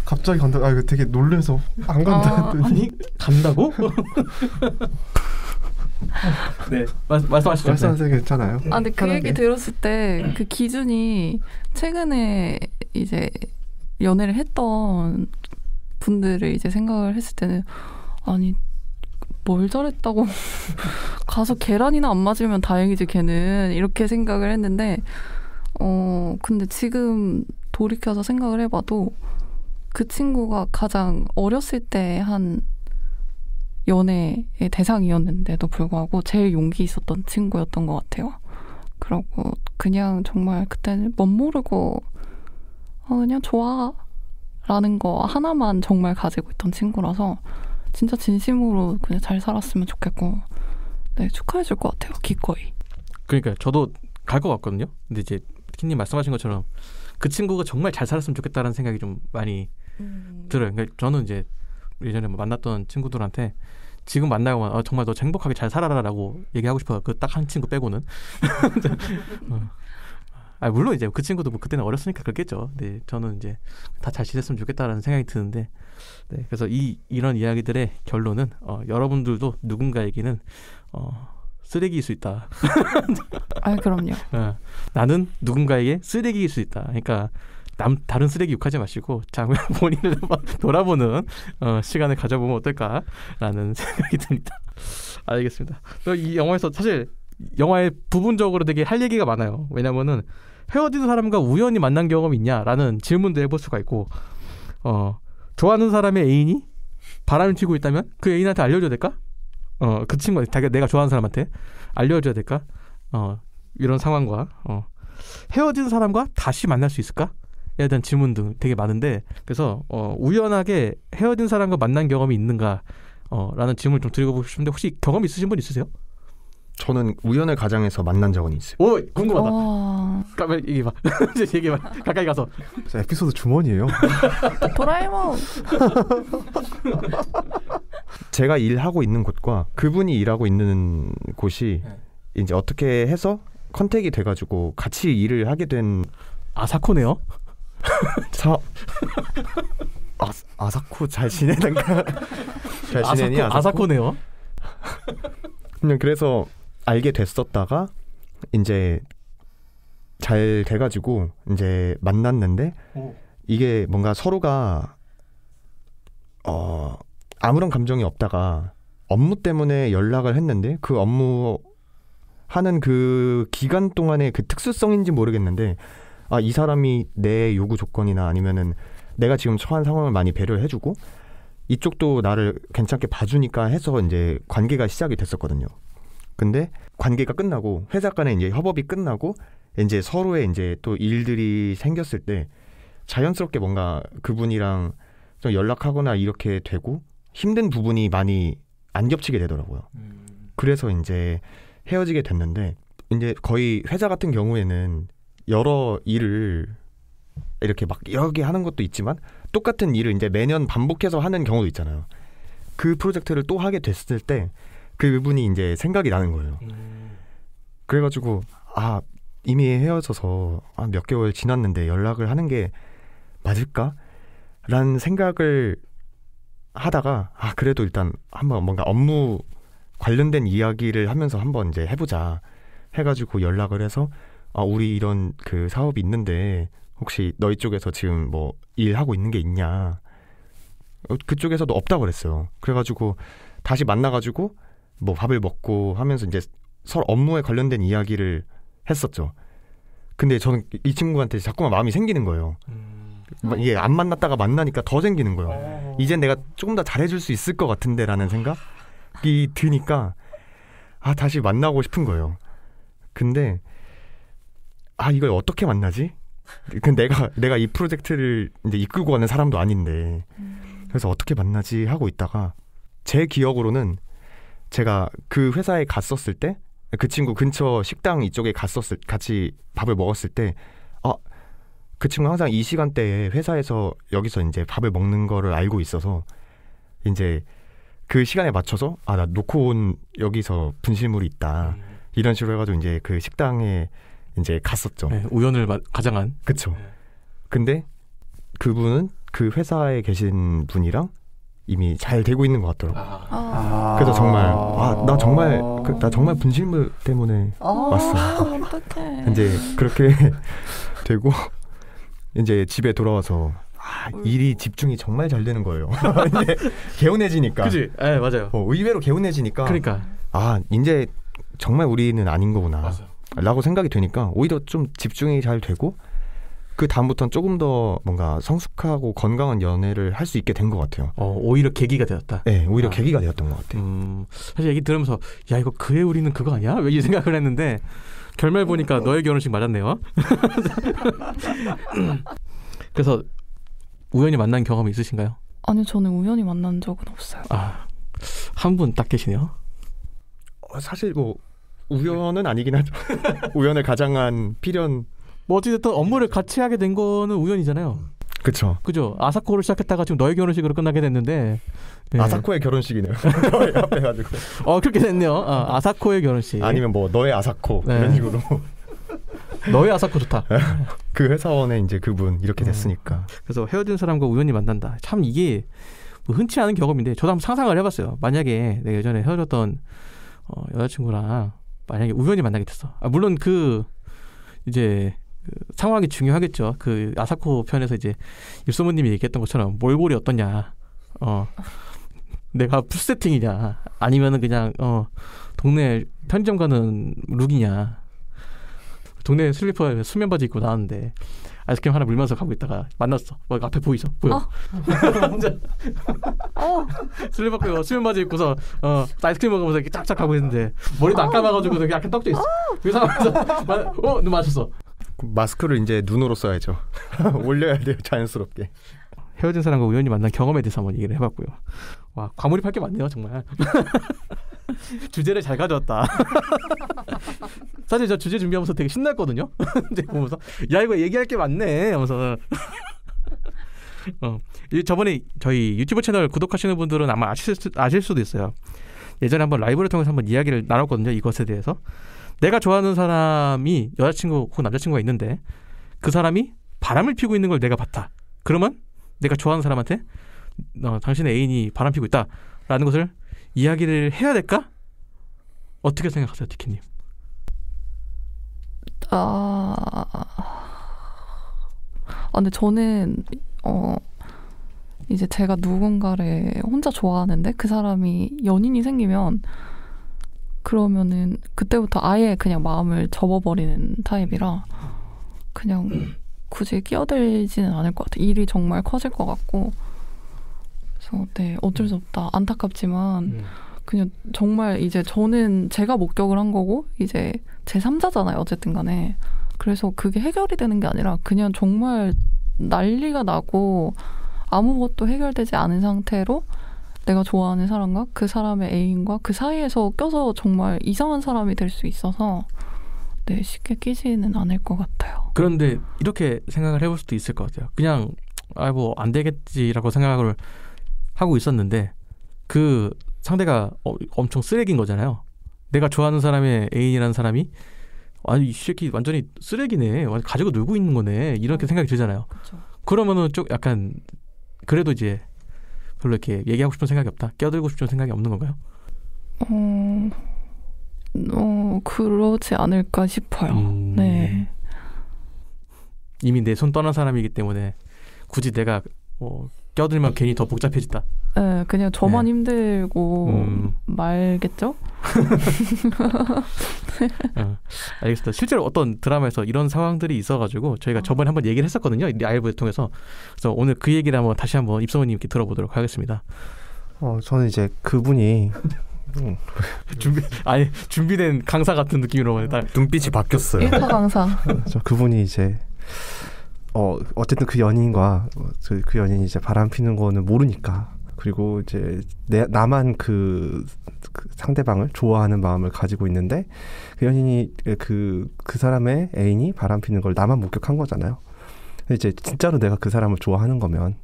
갑자기 간다. 이거 되게 놀래서 안 간다더니. 아니 간다고? 네, 말씀하시죠. 말씀하세요. 괜찮아요. 근데 그 얘기 들었을 때 그 기준이 최근에 이제 연애를 했던 분들을 이제 생각을 했을 때는 아니 뭘 잘했다고 가서 계란이나 안 맞으면 다행이지 걔는 이렇게 생각을 했는데 근데 지금 돌이켜서 생각을 해봐도 그 친구가 가장 어렸을 때 한 연애의 대상이었는데도 불구하고 제일 용기 있었던 친구였던 것 같아요. 그러고 그냥 정말 그때는 멋모르고 그냥 좋아라는 거 하나만 정말 가지고 있던 친구라서 진짜 진심으로 그냥 잘 살았으면 좋겠고 네 축하해줄 것 같아요. 기꺼이. 그러니까 저도 갈 것 같거든요. 근데 이제 티키님 말씀하신 것처럼 그 친구가 정말 잘 살았으면 좋겠다라는 생각이 좀 많이 들어요. 그러니까 저는 이제 예전에 뭐 만났던 친구들한테 지금 만나고 정말 너 행복하게 잘 살아라라고 얘기하고 싶어요. 그 딱 한 친구 빼고는. 물론 이제 그 친구도 뭐 그때는 어렸으니까 그랬겠죠. 근데 저는 이제 다 잘 지냈으면 좋겠다라는 생각이 드는데, 네, 그래서 이런 이야기들의 결론은 여러분들도 누군가에게는 쓰레기일 수 있다. 그럼요. 나는 누군가에게 쓰레기일 수 있다. 그러니까 다른 쓰레기 욕하지 마시고 본인을 돌아보는 시간을 가져보면 어떨까라는 생각이 듭니다. 알겠습니다. 이 영화에서 사실 영화에 부분적으로 되게 할 얘기가 많아요. 왜냐면은 헤어진 사람과 우연히 만난 경험이 있냐라는 질문도 해볼 수가 있고, 좋아하는 사람의 애인이 바람을 피고 있다면 그 애인한테 알려줘야 될까? 그 친구, 내가 좋아하는 사람한테 알려줘야 될까? 이런 상황과 헤어진 사람과 다시 만날 수 있을까? 에 대한 질문 등 되게 많은데, 그래서 우연하게 헤어진 사람과 만난 경험이 있는가? 라는 질문을 좀 드리고 싶은데 혹시 경험 있으신 분 있으세요? 저는 우연을 가장해서 만난 적은 있어요. 오, 궁금하다. 가만 얘기해봐. 얘기해봐. 가까이 가서. 에피소드 주머니예요. 도라에몽. 제가 일하고 있는 곳과 그분이 일하고 있는 곳이 이제 어떻게 해서 컨택이 돼가지고 같이 일을 하게 된 아사코네요. 아사코 잘 지내는가? 잘 지내니? 아사코네요. 그냥 그래서 알게 됐었다가 이제 잘 돼가지고 이제 만났는데 이게 뭔가 서로가 아무런 감정이 없다가 업무 때문에 연락을 했는데 그 업무 하는 그 기간 동안의 그 특수성인지 모르겠는데 이 사람이 내 요구 조건이나 아니면은 내가 지금 처한 상황을 많이 배려를 해주고 이쪽도 나를 괜찮게 봐주니까 해서 이제 관계가 시작이 됐었거든요. 근데 관계가 끝나고 회사 간에 이제 협업이 끝나고 이제 서로의 이제 또 일들이 생겼을 때 자연스럽게 뭔가 그분이랑 좀 연락하거나 이렇게 되고 힘든 부분이 많이 안 겹치게 되더라고요. 그래서 이제 헤어지게 됐는데 이제 거의 회사 같은 경우에는 여러 일을 이렇게 막 여러 개 하는 것도 있지만 똑같은 일을 이제 매년 반복해서 하는 경우도 있잖아요. 그 프로젝트를 또 하게 됐을 때 그분이 이제 생각이 나는 거예요. 그래가지고 이미 헤어져서 몇 개월 지났는데 연락을 하는 게 맞을까? 라는 생각을 하다가 그래도 일단 한번 뭔가 업무 관련된 이야기를 하면서 한번 이제 해보자 해가지고 연락을 해서 우리 이런 그 사업이 있는데 혹시 너희 쪽에서 지금 뭐 일하고 있는 게 있냐. 그쪽에서도 없다고 그랬어요. 그래가지고 다시 만나가지고 뭐 밥을 먹고 하면서 이제 서로 업무에 관련된 이야기를 했었죠. 근데 저는 이 친구한테 자꾸만 마음이 생기는 거예요. 이게 안 만났다가 만나니까 더 생기는 거예요. 이젠 내가 조금 더 잘해줄 수 있을 것 같은데 라는 생각이 드니까 다시 만나고 싶은 거예요. 근데 이걸 어떻게 만나지? 근데 내가 이 프로젝트를 이제 이끌고 가는 사람도 아닌데 그래서 어떻게 만나지 하고 있다가 제 기억으로는 제가 그 회사에 갔었을 때 그 친구 근처 식당 이쪽에 같이 밥을 먹었을 때 그 친구 항상 이 시간대에 회사에서 여기서 이제 밥을 먹는 거를 알고 있어서 이제 그 시간에 맞춰서 나 놓고 온 여기서 분실물이 있다 이런 식으로 해가지고 이제 그 식당에 이제 갔었죠. 네, 우연을 가장한. 그쵸. 네. 근데 그분은 그 회사에 계신 분이랑 이미 잘 되고 있는 것 같더라고요. 그래서 정말 나 정말 분실물 때문에 왔어. 어떡해. 이제 그렇게 되고 이제 집에 돌아와서 일이 집중이 정말 잘 되는 거예요. 이제 개운해지니까. 그지? 네, 맞아요. 의외로 개운해지니까. 그러니까. 이제 정말 우리는 아닌 거구나. 맞아요. 라고 생각이 되니까 오히려 좀 집중이 잘 되고 그 다음부터는 조금 더 뭔가 성숙하고 건강한 연애를 할 수 있게 된 것 같아요. 오히려 계기가 되었다. 네, 오히려 계기가 되었던 것 같아요. 사실 얘기 들으면서 야 이거 그의 우리는 그거 아니야? 왜 이 생각을 했는데 결말 보니까 너의 결혼식 맞았네요. 그래서 우연히 만난 경험이 있으신가요? 아니요, 저는 우연히 만난 적은 없어요. 한 분 딱 계시네요. 사실 뭐 우연은 아니긴 하죠. 우연을 가장한 필연. 뭐 어찌됐든 업무를 같이 하게 된 거는 우연이잖아요. 그죠? 아사코를 시작했다가 지금 너의 결혼식으로 끝나게 됐는데. 네. 아사코의 결혼식이네요. 합해가지고. 그렇게 됐네요. 아사코의 결혼식. 아니면 뭐 너의 아사코 이런 식으로. 너의 아사코 좋다. 그 회사원의 이제 그분 이렇게 됐으니까. 그래서 헤어진 사람과 우연히 만난다. 참 이게 뭐 흔치 않은 경험인데 저도 한번 상상을 해봤어요. 만약에 내가 예전에 헤어졌던 여자친구랑 만약에 우연히 만나게 됐어. 물론 이제 상황이 중요하겠죠. 그 아사코 편에서 이제 일소모님이 얘기했던 것처럼 몰골이 어떠냐, 내가 풀세팅이냐, 아니면은 그냥 동네 편의점 가는 룩이냐, 동네 슬리퍼에 수면 바지 입고 나왔는데 아이스크림 하나 물면서 가고 있다가 만났어. 앞에 보여. 슬리퍼 입고 수면 바지 입고서 아이스크림 먹으면서 이렇게 짝짝 가고 있는데 머리도 안 감아가지고 이렇게 약간 떡져 있어. 그 상황에서 눈 맞췄어. 마스크를 이제 눈으로 써야죠. 올려야 돼요, 자연스럽게. 헤어진 사람과 우연히 만난 경험에 대해서 한번 얘기를 해봤고요. 와, 과몰입할 게 많네요, 정말. 주제를 잘 가져왔다. 사실 저 주제 준비하면서 되게 신났거든요. 이제 보면서 야 이거 얘기할 게 많네 하면서. 저번에 저희 유튜브 채널 구독하시는 분들은 아마 아실 수도 있어요. 예전에 한번 라이브를 통해서 한번 이야기를 나눴거든요. 이것에 대해서. 내가 좋아하는 사람이 여자친구 혹은 남자친구가 있는데 그 사람이 바람을 피우고 있는 걸 내가 봤다. 그러면 내가 좋아하는 사람한테 당신의 애인이 바람 피우고 있다라는 것을 이야기를 해야 될까? 어떻게 생각하세요, 티키님? 근데 저는 이제 제가 누군가를 혼자 좋아하는데 그 사람이 연인이 생기면 그러면은 그때부터 아예 그냥 마음을 접어버리는 타입이라 그냥 굳이 끼어들지는 않을 것 같아요. 일이 정말 커질 것 같고. 그래서 네, 어쩔 수 없다. 안타깝지만 그냥 정말 이제 저는 제가 목격을 한 거고 이제 제3자잖아요. 어쨌든 간에. 그래서 그게 해결이 되는 게 아니라 그냥 정말 난리가 나고 아무것도 해결되지 않은 상태로 내가 좋아하는 사람과 그 사람의 애인과 그 사이에서 껴서 정말 이상한 사람이 될 수 있어서 네, 쉽게 끼지는 않을 것 같아요. 그런데 이렇게 생각을 해볼 수도 있을 것 같아요. 그냥 뭐 안 되겠지라고 생각을 하고 있었는데 그 상대가 엄청 쓰레기인 거잖아요. 내가 좋아하는 사람의 애인이라는 사람이 이 새끼 완전히 쓰레기네. 가지고 놀고 있는 거네. 이렇게 생각이 들잖아요. 그쵸. 그러면은 좀 약간 그래도 이제 별로 이렇게 얘기하고 싶은 생각이 없다. 껴들고 싶은 생각이 없는 건가요? 그러지 않을까 싶어요. 네. 이미 내 손 떠난 사람이기 때문에 굳이 내가 껴들면 괜히 더 복잡해진다. 네, 그냥 저만 네. 힘들고 말겠죠? 알겠습니다. 실제로 어떤 드라마에서 이런 상황들이 있어가지고 저희가 저번에 한번 얘기를 했었거든요. 라이브를 통해서. 그래서 오늘 그 얘기를 다시 한번 입성우님께 들어보도록 하겠습니다. 저는 이제 그분이 준비된 강사 같은 느낌으로 눈빛이 바뀌었어요. 1타 강사. 그분이 이제 어쨌든 그 연인과 그 연인이 이제 바람 피는 거는 모르니까, 그리고 이제 나만 그 상대방을 좋아하는 마음을 가지고 있는데 그 연인이 그 사람의 애인이 바람 피는 걸 나만 목격한 거잖아요. 근데 이제 진짜로 내가 그 사람을 좋아하는 거면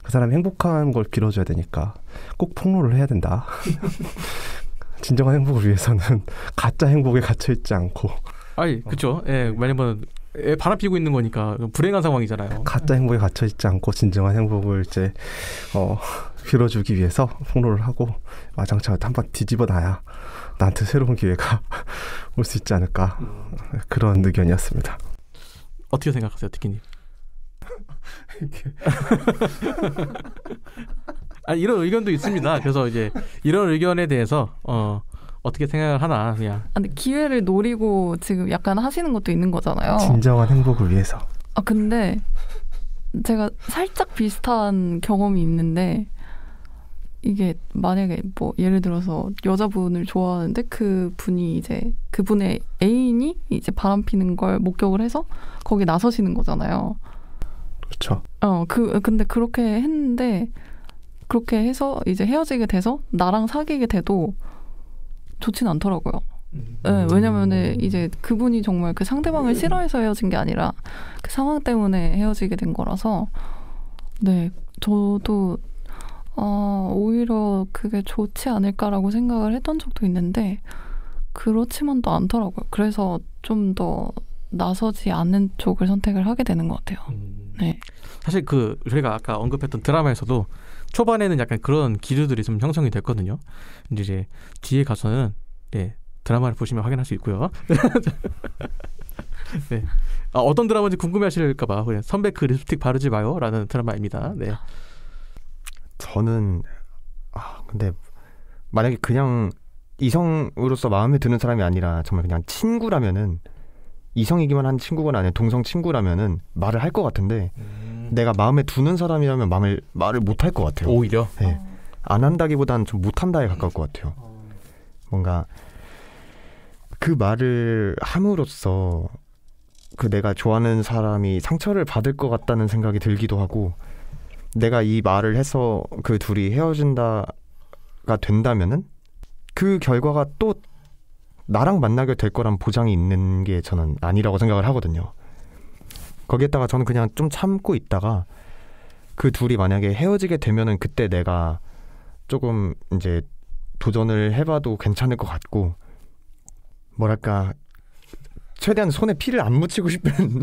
그 사람이 행복한 걸 빌어줘야 되니까 꼭 폭로를 해야 된다. 진정한 행복을 위해서는 가짜 행복에 갇혀 있지 않고. 그렇죠. 예, 왜냐면 바람 피고 있는 거니까 불행한 상황이잖아요. 가짜 행복에 갇혀 있지 않고 진정한 행복을 이제 빌어주기 위해서 폭로를 하고 와장창 한번 뒤집어 놔야 나한테 새로운 기회가 올 수 있지 않을까, 그런 의견이었습니다. 어떻게 생각하세요, 티키님? 이런 의견도 있습니다. 그래서 이제 이런 의견에 대해서 어떻게 생각을 하나 그냥. 근데 기회를 노리고 지금 약간 하시는 것도 있는 거잖아요. 진정한 행복을 위해서. 근데 제가 살짝 비슷한 경험이 있는데, 이게 만약에 뭐 예를 들어서 여자분을 좋아하는데 그분이 이제 그분의 애인이 이제 바람 피는 걸 목격을 해서 거기에 나서시는 거잖아요. 그렇죠. 근데 그렇게 했는데, 그렇게 해서 이제 헤어지게 돼서 나랑 사귀게 돼도 좋진 않더라고요. 네, 왜냐면은 이제 그분이 정말 그 상대방을 싫어해서 헤어진 게 아니라 그 상황 때문에 헤어지게 된 거라서, 네, 저도 오히려 그게 좋지 않을까라고 생각을 했던 적도 있는데 그렇지만도 않더라고요. 그래서 좀 더 나서지 않는 쪽을 선택을 하게 되는 것 같아요. 네. 사실 저희가 아까 언급했던 드라마에서도 초반에는 약간 그런 기류들이 좀 형성이 됐거든요. 이제 뒤에 가서는 드라마를 보시면 확인할 수 있고요. 네. 어떤 드라마인지 궁금해하실까봐 그냥 선배 그 립스틱 바르지 마요라는 드라마입니다. 네. 저는 근데 만약에 그냥 이성으로서 마음에 드는 사람이 아니라 정말 그냥 친구라면은, 이성이기만 한 친구가 아니라 동성 친구라면은 말을 할 것 같은데 내가 마음에 두는 사람이라면 말을 못 할 것 같아요. 오히려? 네. 안 한다기보다는 좀 못 한다에 가까울 것 같아요. 뭔가 그 말을 함으로써 내가 좋아하는 사람이 상처를 받을 것 같다는 생각이 들기도 하고, 내가 이 말을 해서 그 둘이 헤어진다가 된다면은 그 결과가 또 나랑 만나게 될 거란 보장이 있는 게 저는 아니라고 생각을 하거든요. 거기에다가 저는 그냥 좀 참고 있다가 그 둘이 만약에 헤어지게 되면은 그때 내가 조금 이제 도전을 해봐도 괜찮을 것 같고, 뭐랄까 최대한 손에 피를 안 묻히고 싶은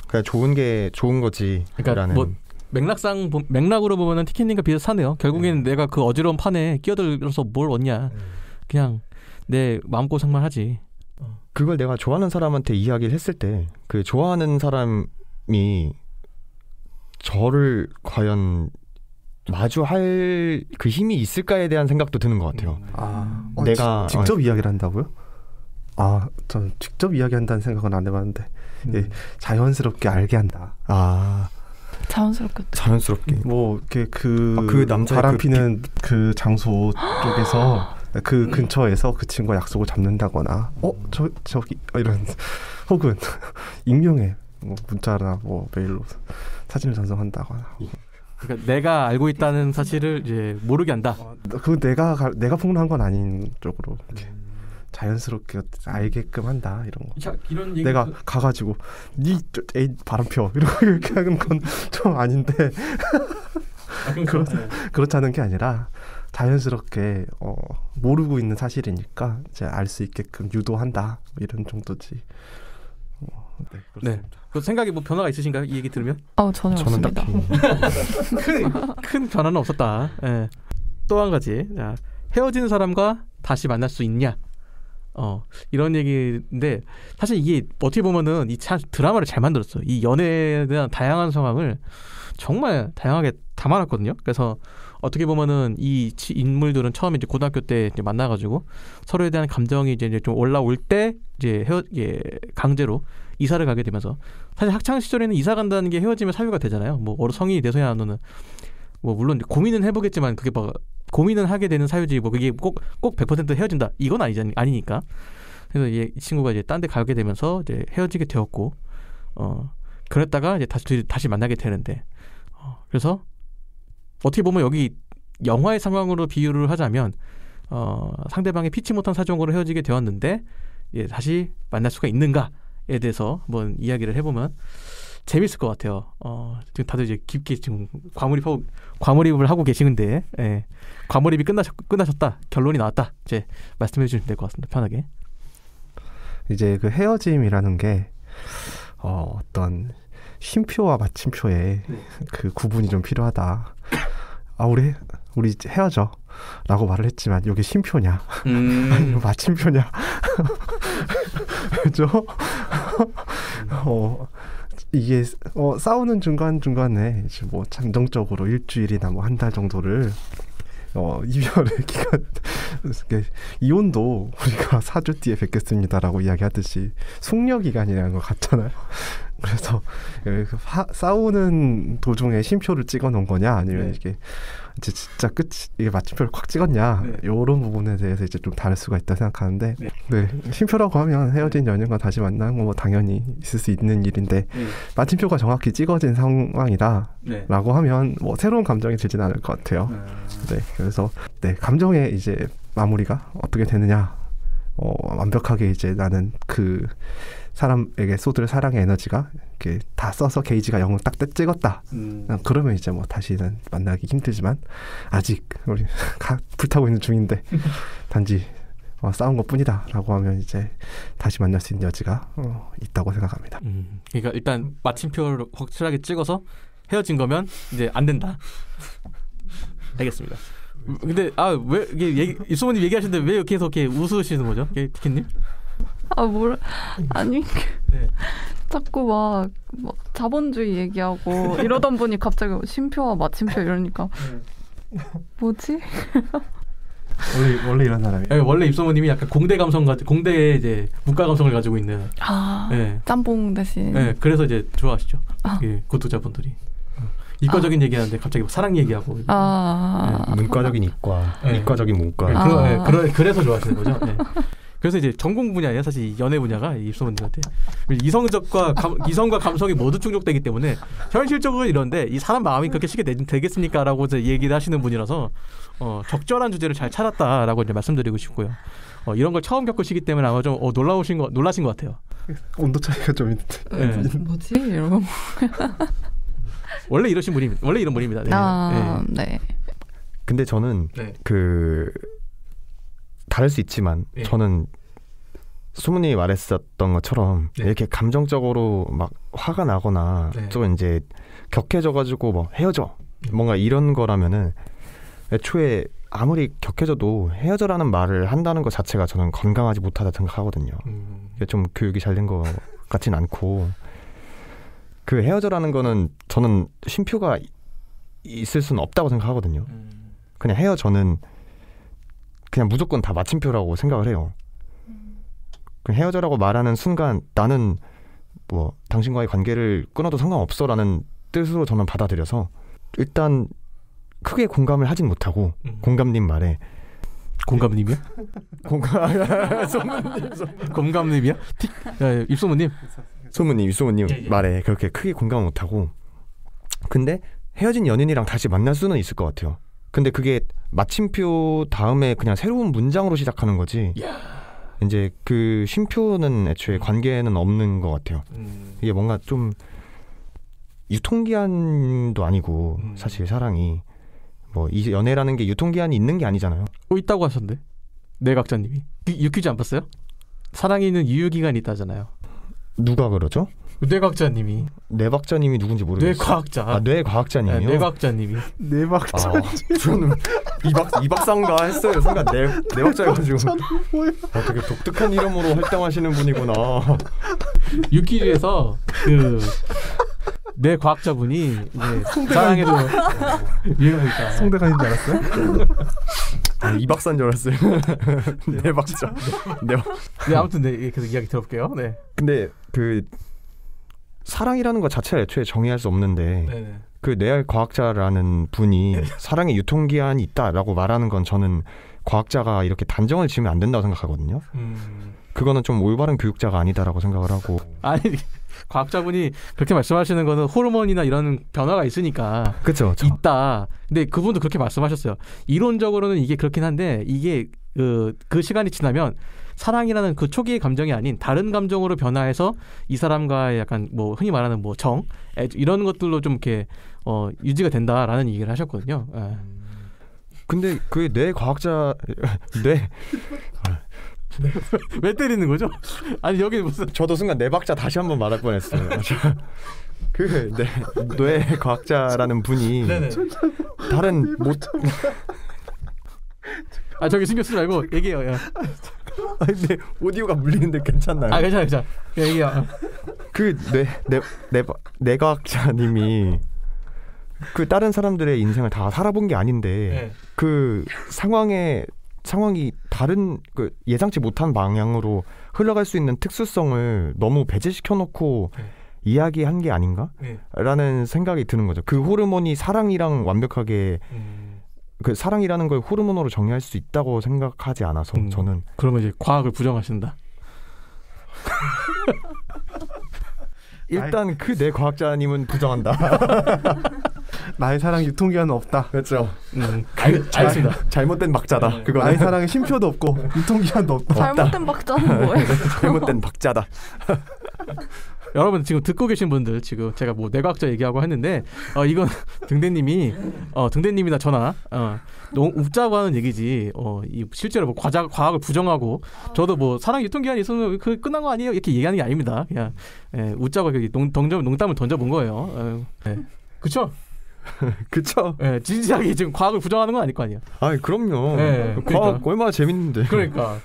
그냥 좋은 게 좋은 거지. 그러니까 뭐 맥락으로 보면은 티켓님과 비슷하네요. 결국에는 내가 그 어지러운 판에 끼어들어서 뭘 얻냐. 그냥 내 마음고생만 하지. 그걸 내가 좋아하는 사람한테 이야기를 했을 때 그 좋아하는 사람이 저를 과연 마주할 그 힘이 있을까에 대한 생각도 드는 것 같아요. 내가 직접 이야기를 한다고요? 전 직접 이야기한다는 생각은 안 해봤는데 자연스럽게 알게 한다. 자연스럽게. 뭐 이렇게 그 남자 바람 피는 그 장소 쪽에서 그 근처에서 그 친구와 약속을 잡는다거나, 저기 이런, 혹은 익명의 뭐 문자나 뭐 메일로 사진을 전송한다거나. 그러니까 내가 알고 있다는 사실을 이제 모르게 한다. 내가 폭로한 건 아닌 쪽으로 자연스럽게 알게끔 한다, 이런 거. 이런 얘기 내가 가가지고 네 애인 바람 펴 이렇게 하는 건 좀 아닌데. 그렇지 않은 게 아니라 자연스럽게 모르고 있는 사실이니까 이제 알 수 있게끔 유도한다, 이런 정도지. 네. 그 생각에 뭐 변화가 있으신가요? 이 얘기 들으면? 전혀 없습니다. 큰 변화는 없었다. 또 한 가지, 헤어진 사람과 다시 만날 수 있냐? 이런 얘기인데 사실 이게 어떻게 보면은 이 드라마를 잘 만들었어. 이 연애에 대한 다양한 상황을 정말 다양하게 담아놨거든요. 그래서 어떻게 보면은 이 인물들은 처음에 이제 고등학교 때 이제 만나가지고 서로에 대한 감정이 이제 좀 올라올 때 이제 강제로 이사를 가게 되면서 사실 학창 시절에는 이사 간다는 게 헤어지면 사유가 되잖아요. 뭐 어느 성인이 돼서야 너는 뭐 물론 고민은 해보겠지만 그게 뭐 고민은 하게 되는 사유지 뭐 그게 꼭 100% 헤어진다 이건 아니니까. 그래서 이 친구가 이제 딴 데 가게 되면서 이제 헤어지게 되었고 그랬다가 이제 다시 만나게 되는데 그래서 어떻게 보면 여기 영화의 상황으로 비유를 하자면 상대방이 피치 못한 사정으로 헤어지게 되었는데 다시 만날 수가 있는가에 대해서 한번 이야기를 해보면 재밌을 것 같아요. 지금 다들 이제 깊게 지금 과몰입을 하고 계시는데 과몰입이 끝나셨다. 결론이 나왔다. 이제 말씀해 주시면 될 것 같습니다. 편하게. 이제 그 헤어짐이라는 게 어떤 쉼표와 마침표의 그 구분이 좀 필요하다. 우리 헤어져 라고 말을 했지만 이게 쉼표냐 아니면 마침표냐 그죠? 이게 싸우는 중간중간에 이제 뭐 잠정적으로 일주일이나 뭐 한 달 정도를 이별의 기간 이혼도 우리가 4주 뒤에 뵙겠습니다라고 이야기하듯이 숙려 기간이라는 거 같잖아요. 그래서 싸우는 도중에 쉼표를 찍어 놓은 거냐 아니면 이게 이제 진짜 이게 마침표를 콱 찍었냐 이런 부분에 대해서 이제 좀 다를 수가 있다 생각하는데 쉼표라고 하면 헤어진 연인과 다시 만나는 거 뭐 당연히 있을 수 있는 일인데 마침표가 정확히 찍어진 상황이다라고 하면 뭐 새로운 감정이 들진 않을 것 같아요. 그래서 감정의 이제 마무리가 어떻게 되느냐 완벽하게 이제 나는 그 사람에게 쏟을 사랑의 에너지가 이렇게 다 써서 게이지가 0을 딱 찍었다. 그러면 이제 뭐 다시는 만나기 힘들지만 아직 우리 불타고 있는 중인데 단지 싸운 것뿐이다라고 하면 이제 다시 만날 수 있는 여지가 있다고 생각합니다. 그러니까 일단 마침표를 확실하게 찍어서 헤어진 거면 이제 안 된다. 알겠습니다. 근데 왜 이게 이소모님 얘기하시는데 왜 계속 이렇게 웃으시는 거죠, 티켓님? 아니 자꾸 막 자본주의 얘기하고 이러던 분이 갑자기 쉼표와 마침표 이러니까 뭐지? 원래 이런 사람이에요. 원래 입소모님이 약간 공대 이제 문과 감성을 가지고 있는 짬뽕 대신. 그래서 이제 좋아하시죠. 구독자분들이. 이과적인 얘기하는데 갑자기 사랑 얘기하고. 문과적인 이과, 이과적긴 문과. 그래서 좋아하시는 거죠. 그래서 이제 전공 분야예요. 사실 연애 분야가 입소문들한테 이성과 감성이 모두 충족되기 때문에 현실적으로 이런데 이 사람 마음이 그렇게 쉽게 되겠습니까라고 이제 얘기를 하시는 분이라서 적절한 주제를 잘 찾았다라고 이제 말씀드리고 싶고요. 이런 걸 처음 겪으시기 때문에 아마 좀 놀라신 것 같아요. 온도 차이가 좀 있는데. 뭐지? 이러고. 원래 이런 분입니다. 네. 근데 저는 다를 수 있지만 저는 소문이 말했었던 것처럼 이렇게 감정적으로 막 화가 나거나 좀 이제 격해져가지고 뭐 헤어져 뭔가 이런 거라면은 애초에 아무리 격해져도 헤어져라는 말을 한다는 것 자체가 저는 건강하지 못하다 생각하거든요. 좀 교육이 잘 된 것 같진 않고 그 헤어져라는 거는 저는 쉼표가 있을 수는 없다고 생각하거든요. 그냥 헤어져는 그냥 무조건 다 마침표라고 생각을 해요. 그냥 헤어져라고 말하는 순간 나는 뭐 당신과의 관계를 끊어도 상관없어라는 뜻으로 저는 받아들여서 일단 크게 공감을 하진 못하고 공감님 말에 공감님이요? 공감님이요? 입소문님? 입소문님 말에 그렇게 크게 공감을 못하고 근데 헤어진 연인이랑 다시 만날 수는 있을 것 같아요. 근데 그게 마침표 다음에 그냥 새로운 문장으로 시작하는 거지. 이제 그 쉼표는 애초에 관계는 없는 것 같아요. 이게 뭔가 좀 유통기한도 아니고 사실 사랑이 뭐 이 연애라는 게 유통기한이 있는 게 아니잖아요. 있다고 하셨는데 내각자님이 유퀴즈 안 봤어요? 사랑에는 유효기간이 있다잖아요. 누가 그러죠? 뇌과학자님이. 뇌박자님이 누군지 모르겠어요. 뇌과학자. 아, 뇌과학자님이요? 네, 뇌과학자님이. 뇌박자. 저는 이박상가 했어요. 순간 뇌박자여가지고. 되게 독특한 이름으로 활동하시는 분이구나. 유퀴즈에서 그 뇌과학자분이 사랑에도 유행하고 있다. 송대관인 줄 알았어요? 아, 이박사인 줄 알았어요. 뇌박자. 네, 아무튼 네, 계속 이야기 들어볼게요. 네. 근데 그 사랑이라는 것 자체를 애초에 정의할 수 없는데 네네. 그 뇌과학자라는 분이 사랑의 유통기한이 있다라고 말하는 건 저는 과학자가 이렇게 단정을 지으면 안 된다고 생각하거든요. 그거는 좀 올바른 교육자가 아니다라고 생각을 하고. 아니 과학자분이 그렇게 말씀하시는 거는 호르몬이나 이런 변화가 있으니까 그렇죠. 있다. 근데 그분도 그렇게 말씀하셨어요. 이론적으로는 이게 그렇긴 한데 이게 그 시간이 지나면 사랑이라는 그 초기의 감정이 아닌 다른 감정으로 변화해서 이 사람과의 약간 뭐 흔히 말하는 뭐 정 이런 것들로 좀 이렇게 유지가 된다라는 얘기를 하셨거든요. 예. 근데 그 뇌과학자 왜 때리는 거죠? 아니 여기 무슨 저도 순간 뇌박자 다시 한번 말할 뻔했어요. 그 뇌과학자라는 분이 네네. 다른 못 저기 신경 쓰지 말고 얘기해요. 야. 근데 오디오가 물리는데 괜찮나요? 괜찮아. 얘기야. 그 뇌과학자님이 그 다른 사람들의 인생을 다 살아본 게 아닌데 그 상황이 다른 그 예상치 못한 방향으로 흘러갈 수 있는 특수성을 너무 배제시켜 놓고 이야기한 게 아닌가? 라는 생각이 드는 거죠. 그 호르몬이 사랑이랑 완벽하게 그 사랑이라는 걸 호르몬으로 정의할 수 있다고 생각하지 않아서 저는. 그러면 이제 과학을 부정하신다. 일단 그 뇌과학자님은 부정한다. 나의 사랑 유통기한은 없다. 그렇죠. 알겠습니다. 잘못된 박자다. 그거 나의 사랑에 쉼표도 없고 유통기한도 없다. 잘못된 박자는 뭐예요? 잘못된 박자다. 여러분 지금 듣고 계신 분들 지금 제가 뭐 뇌과학자 얘기하고 했는데 이건 등대님이나 저나 너무 웃자고 하는 얘기지 실제로 뭐 과학을 부정하고 저도 뭐 사랑 유통기한이 있으면 그 끝난 거 아니에요 이렇게 얘기하는 게 아닙니다. 그냥 웃자고 농담을 던져본 거예요. 그렇죠? 그쵸? 네, 진지하게 지금 과학을 부정하는 건 아닐 거 아니에요. 그럼요. 네, 과학 그러니까. 얼마나 재밌는데. 그러니까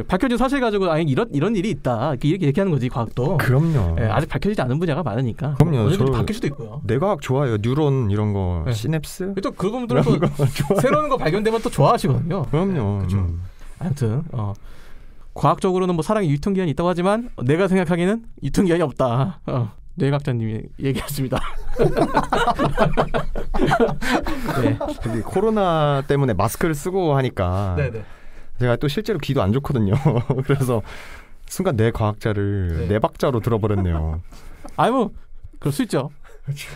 밝혀진 사실 가지고 이런 일이 있다 이렇게 얘기하는 거지 과학도. 그럼요. 아직 밝혀지지 않은 분야가 많으니까. 그럼요. 언제든지 바뀔 수도 있고요. 뇌과학 좋아요. 뉴런 이런 거, 시냅스. 또 그런 분들은 또 새로운 거 발견되면 또 좋아하시거든요. 그럼요. 그렇죠. 아무튼 과학적으로는 뭐 사랑의 유통기한이 있다고 하지만 내가 생각하기에는 유통기한이 없다. 뇌과학자님이 얘기했습니다. 네. 코로나 때문에 마스크를 쓰고 하니까 네네. 제가 또 실제로 귀도 안 좋거든요. 그래서 순간 뇌과학자를 뇌박자로 들어버렸네요. 뭐 그럴 수 있죠.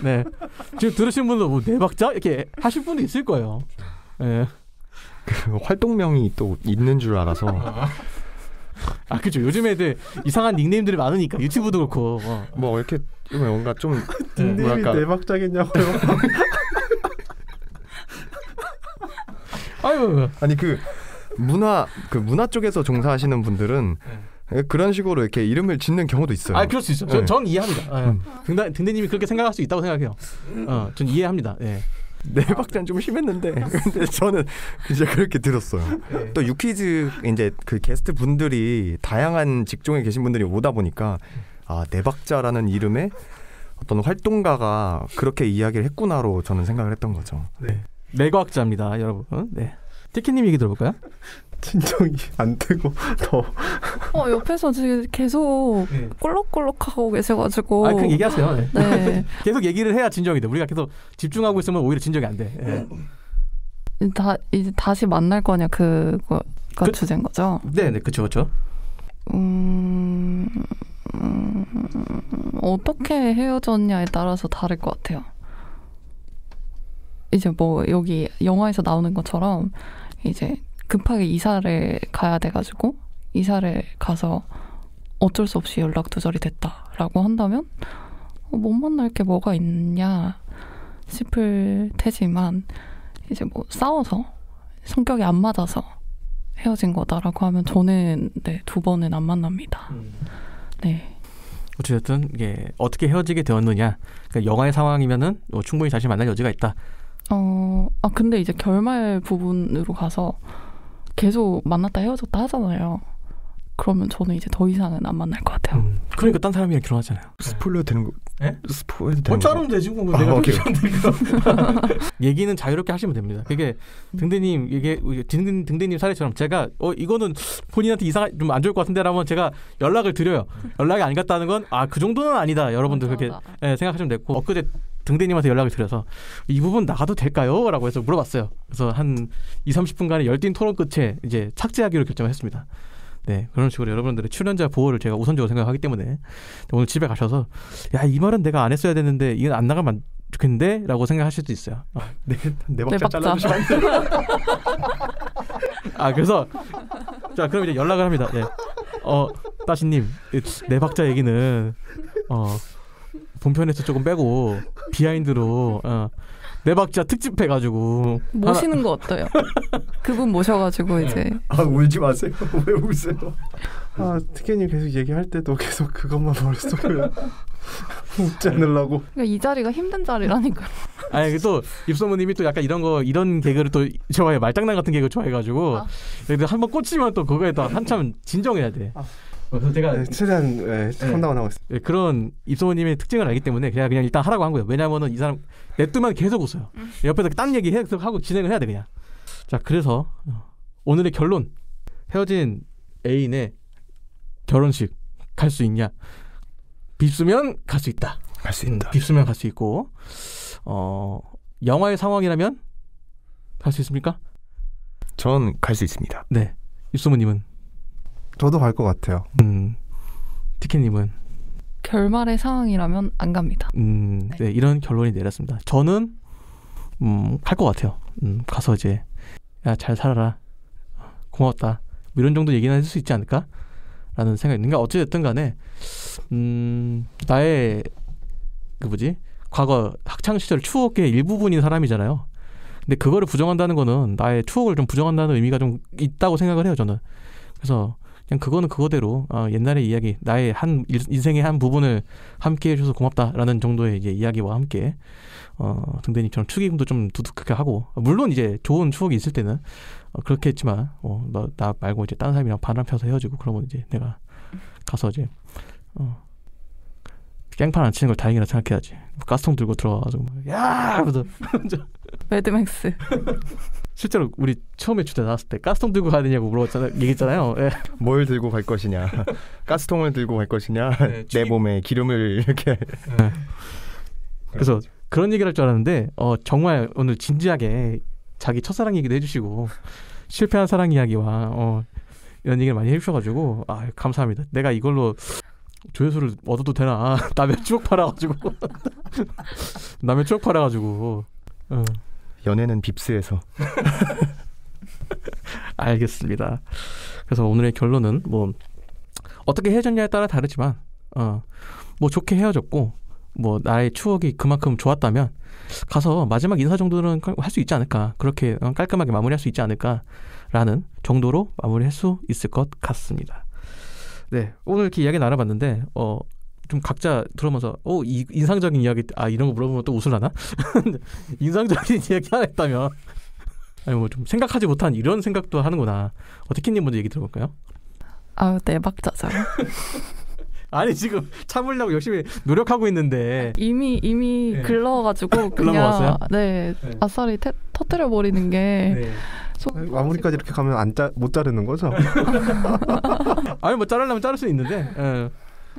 네. 지금 들으신 분도 뭐 뇌박자 이렇게 하실 분도 있을 거예요. 네. 그 활동명이 또 있는 줄 알아서. 그렇죠. 요즘 애들 이상한 닉네임들이 많으니까 유튜브도 그렇고 뭐 이렇게 뭔가 좀 닉네임이 뇌박자겠냐고요. 아니 그 문화 쪽에서 종사하시는 분들은 그런 식으로 이렇게 이름을 짓는 경우도 있어요. 그럴 수 있죠. 전 이해합니다. 등대님이 그렇게 생각할 수 있다고 생각해요. 전 이해합니다. 네. 뇌박자는 좀 심했는데 근데 저는 이제 그렇게 들었어요. 또 유퀴즈 이제 그 게스트 분들이 다양한 직종에 계신 분들이 오다 보니까 뇌박자라는 이름의 어떤 활동가가 그렇게 이야기를 했구나로 저는 생각을 했던 거죠. 네. 뇌과학자입니다, 여러분. 네. 티키님 얘기 들어볼까요? 진정이 안 되고 더. 옆에서 지금 계속 꼴록꼴록하고 계셔가지고. 그냥 얘기하세요. 네. 네. 계속 얘기를 해야 진정이 돼. 우리가 계속 집중하고 있으면 오히려 진정이 안 돼. 네. 이제 다시 만날 거냐 그거가 주제인 거죠? 네, 그렇죠. 어떻게 헤어졌냐에 따라서 다를 것 같아요. 이제 뭐 여기 영화에서 나오는 것처럼 이제 급하게 이사를 가야 돼가지고 이사를 가서 어쩔 수 없이 연락 두절이 됐다라고 한다면 못 만날 게 뭐가 있냐 싶을 테지만 이제 뭐 싸워서 성격이 안 맞아서 헤어진 거다라고 하면 저는 두 번은 안 만납니다. 네. 어쨌든 이게 어떻게 헤어지게 되었느냐. 그러니까 영화의 상황이면은 충분히 다시 만날 여지가 있다. 근데 이제 결말 부분으로 가서 계속 만났다 헤어졌다 하잖아요. 그러면 저는 이제 더 이상은 안 만날 것 같아요. 그러니까 딴 사람이랑 결혼하잖아요. 스포일러 되는 거? 예? 스포일러 되는 거? 자르면 되지 뭐. 내가 오케이. 얘기는 자유롭게 하시면 됩니다. 그게 등대님 등대님 사례처럼 제가 이거는 본인한테 좀 안 좋을 것 같은데라면 제가 연락을 드려요. 연락이 안 갔다는 건 그 정도는 아니다. 여러분들 그렇게 생각하시면 됐고 엊그제 등대님한테 연락을 드려서 이 부분 나가도 될까요? 라고 해서 물어봤어요. 그래서 한 20-30분간의 열띤 토론 끝에 이제 착제하기로 결정을 했습니다. 네, 그런 식으로 여러분들의 출연자 보호를 제가 우선적으로 생각하기 때문에 오늘 집에 가셔서 이 말은 내가 안 했어야 되는데 이건 안 나가면 좋겠는데? 라고 생각하실 수도 있어요. 내 박자 잘라주시면 안 돼요? 그래서 자 그럼 이제 연락을 합니다. 네. 따시님 내 박자 얘기는 본편에서 조금 빼고 비하인드로 내 박자 특집 해가지고 모시는 거 어때요? 그분 모셔가지고 이제 울지 마세요. 왜 우세요? 티켓님 계속 얘기할 때도 계속 그것만 머릿속에 웃지 않으려고. 그러니까 이 자리가 힘든 자리라니까요. 아니 또 입소모님이 또 약간 이런 개그를 또 좋아해. 말장난 같은 개그 좋아해가지고 한번 꽂히면 또 그거에 더 한참 진정해야 돼. 그래서 제가 최대한 컴다운하고 있어요. 그런 입소모님의 특징을 알기 때문에 그냥 일단 하라고 한 거예요. 왜냐면은 이 사람 냅두면 계속 웃어요. 옆에서 딴 얘기 계속 하고 진행을 해야 돼 그냥. 자 그래서 오늘의 결론. 헤어진 애인의 결혼식 갈 수 있냐? 빕스면 갈 수 있다. 갈 수 있다. 빕스면 갈 수 있고 영화의 상황이라면 갈 수 있습니까? 전 갈 수 있습니다. 네. 입소모님은? 저도 갈 것 같아요. 티켓님은? 결말의 상황이라면 안 갑니다. 네, 이런 결론이 내렸습니다. 저는 갈 것 같아요. 가서 이제 잘 살아라. 고마웠다. 이런 정도 얘기는 할 수 있지 않을까? 라는 생각이 있는가. 어찌됐든 간에 나의 과거 학창시절 추억의 일부분인 사람이잖아요. 근데 그거를 부정한다는 거는 나의 추억을 좀 부정한다는 의미가 좀 있다고 생각을 해요. 저는. 그래서 그냥 그거는 그거대로 옛날의 이야기, 나의 인생의 한 부분을 함께 해줘서 고맙다라는 정도의 이제 이야기와 함께 등대님처럼 축의금도 좀 두둑하게 하고, 물론 이제 좋은 추억이 있을 때는 그렇게 했지만 나 말고 이제 다른 사람이랑 바람 펴서 헤어지고 그러면 이제 내가 가서 이제 깽판 안 치는 걸 다행이라 생각해야지. 가스통 들고 들어와가지고 야! 하면서 매드맥스. 실제로 우리 처음에 주제 나왔을 때 가스통 들고 가야 되냐고 얘기했잖아요. 예. 뭘 들고 갈 것이냐, 가스통을 들고 갈 것이냐, 내 몸에 기름을 이렇게. 그래서 그런 얘기를 할 줄 알았는데 정말 오늘 진지하게 자기 첫사랑 얘기도 해주시고 실패한 사랑 이야기와 이런 얘기를 많이 해주셔가지고 감사합니다. 내가 이걸로 조회수를 얻어도 되나? 남의 추억 팔아가지고 연애는 빕스에서. 알겠습니다. 그래서 오늘의 결론은 어떻게 헤어졌냐에 따라 다르지만 좋게 헤어졌고 나의 추억이 그만큼 좋았다면 가서 마지막 인사 정도는 할 수 있지 않을까. 그렇게 깔끔하게 마무리할 수 있지 않을까라는 정도로 마무리할 수 있을 것 같습니다. 네, 오늘 이렇게 이야기 나눠봤는데 좀 각자 들으면서 인상적인 이야기 이런 거 물어보면 또 웃으려나? 인상적인 이야기 하나 했다면 아니 좀 생각하지 못한 이런 생각도 하는구나. 티켓님 먼저 얘기 들어볼까요? 네 박자죠. 아니 지금 참으려고 열심히 노력하고 있는데 이미 네. 글러가지고 글러먹었어요? 네, 아싸리 터뜨려 버리는 게. 마무리까지 이렇게 가면 못 자르는 거죠? 아니 자르려면 자를 수 있는데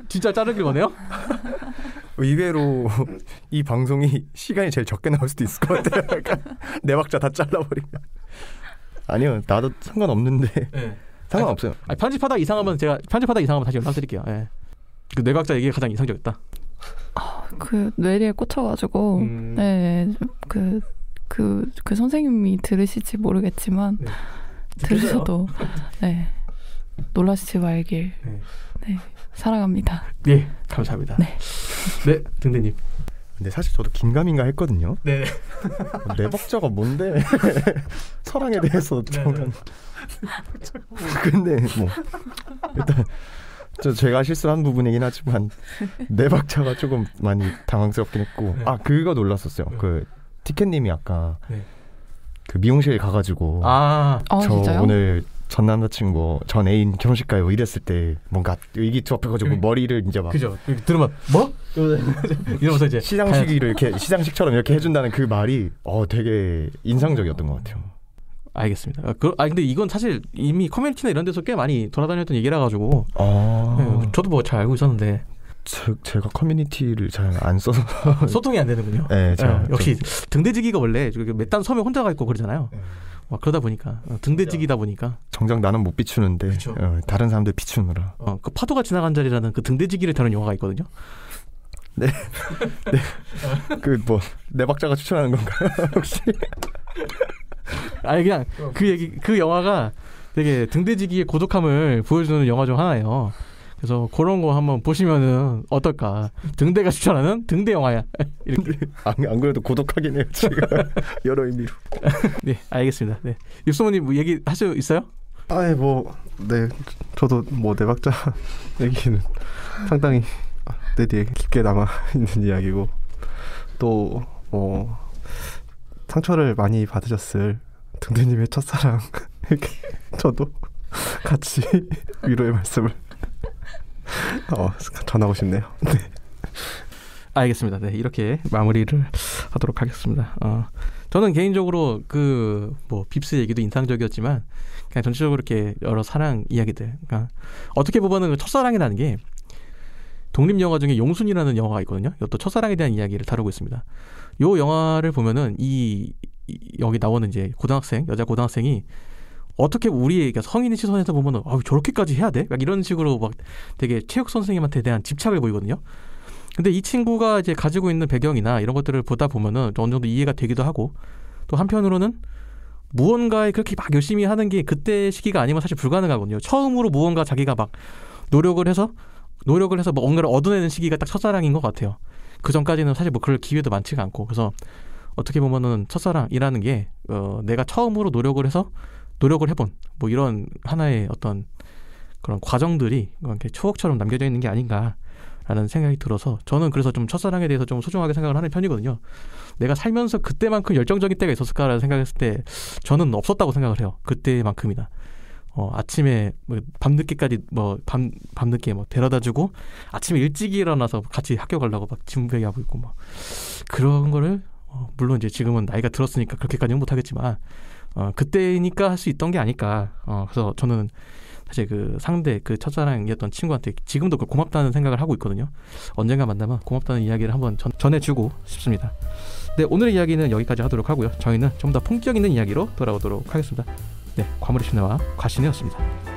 진짜 자르길 원해요? 의외로 이 방송이 시간이 제일 적게 나올 수도 있을 것 같아요. 내 박자 다 잘라버리면. 아니요, 나도 상관없는데. 상관없어요. 편집하다 이상하면 다시 연락드릴게요. 그 내 박자 얘기가 가장 이상적이었다. 그 뇌리에 꽂혀가지고 네, 그 선생님이 들으실지 모르겠지만 들으셔도 네 놀라시지 말길. 네, 사랑합니다. 네, 감사합니다. 네, 등대님. 근데 사실 저도 긴가민가 했거든요. 네. 내 박자가 뭔데? 사랑에 대해서 저는. 근데 일단 제가 실수한 부분이긴 하지만 네 박자가 조금 많이 당황스럽긴 했고 네. 그거 놀랐었어요. 그 티켓님이 아까 네. 그 미용실 가가지고 저 진짜요? 오늘 전 남자친구 전 애인 결혼식 가요 이랬을 때 뭔가 의기투합해가지고 머리를 이제 막 그죠. 들으면 뭐? 이러면서 이제 시상식을 이렇게 시상식처럼 이렇게 해준다는 그 말이 되게 인상적이었던 것 같아요. 알겠습니다. 근데 이건 사실 이미 커뮤니티나 이런 데서 꽤 많이 돌아다녔던 얘기라 가지고 저도 뭐 잘 알고 있었는데 제가 커뮤니티를 잘 안 써서 소통이 안 되는군요. 네, 역시 등대지기가 원래 몇 단 섬에 혼자 가 있고 그러잖아요. 그러다 보니까 등대지기다 보니까 정작 나는 못 비추는데 다른 사람들 비추느라 그 파도가 지나간 자리라는 그 등대지기를 다룬 영화가 있거든요. 네. 그 뭐 네 박자가 추천하는 건가요? 혹시? 아니 그냥 그 영화가 되게 등대지기의 고독함을 보여주는 영화 중 하나예요. 그래서 그런 거 한번 보시면은 어떨까? 등대가 추천하는 등대 영화야. 이렇게. 안 그래도 고독하긴 해요 지금 여러 의미로. 네, 알겠습니다. 네, 육수모님 뭐 얘기 할 수 있어요? 네, 저도 뭐 네 박자 얘기는 상당히 내 뒤에 깊게 남아 있는 이야기고 또 상처를 많이 받으셨을 등대님의 첫사랑 이렇게 저도 같이 위로의 말씀을 전하고 싶네요. 네. 알겠습니다. 네, 이렇게 마무리를 하도록 하겠습니다. 저는 개인적으로 그 뭐 빕스 얘기도 인상적이었지만 그냥 전체적으로 이렇게 여러 사랑 이야기들, 그러니까 어떻게 보면은 첫사랑이라는 게 독립 영화 중에 용순이라는 영화가 있거든요. 이것도 첫사랑에 대한 이야기를 다루고 있습니다. 요 영화를 보면은 여기 나오는 이제 여자 고등학생이 어떻게 우리의 성인의 시선에서 보면은 저렇게까지 해야 돼? 막 이런 식으로 막 되게 체육 선생님한테 대한 집착을 보이거든요. 근데 이 친구가 이제 가지고 있는 배경이나 이런 것들을 보다 보면은 어느 정도 이해가 되기도 하고 또 한편으로는 무언가에 그렇게 막 열심히 하는 게 그때 시기가 아니면 사실 불가능하거든요. 처음으로 무언가 자기가 막 노력을 해서 뭔가를 얻어내는 시기가 딱 첫사랑인 것 같아요. 그 전까지는 사실 뭐 그럴 기회도 많지가 않고 그래서 어떻게 보면은 첫사랑이라는 게 내가 처음으로 노력을 해본 뭐 이런 하나의 어떤 그런 과정들이 이렇게 추억처럼 남겨져 있는 게 아닌가라는 생각이 들어서 저는 그래서 좀 첫사랑에 대해서 좀 소중하게 생각을 하는 편이거든요. 내가 살면서 그때만큼 열정적인 때가 있었을까라는 생각했을 때 저는 없었다고 생각을 해요. 그때만큼이나. 아침에 밤늦게까지 밤늦게 데려다주고 아침에 일찍 일어나서 같이 학교 가려고 막 준비하고 있고 막 그런 거를 물론 이제 지금은 나이가 들었으니까 그렇게까지는 못하겠지만 그때니까 할 수 있던 게 아닐까. 그래서 저는 사실 그 상대 그 첫사랑이었던 친구한테 지금도 고맙다는 생각을 하고 있거든요. 언젠가 만나면 고맙다는 이야기를 한번 전해주고 싶습니다. 네, 오늘의 이야기는 여기까지 하도록 하고요. 저희는 좀 더 품격 있는 이야기로 돌아오도록 하겠습니다. 네, 과몰입 신화와 과신이었습니다.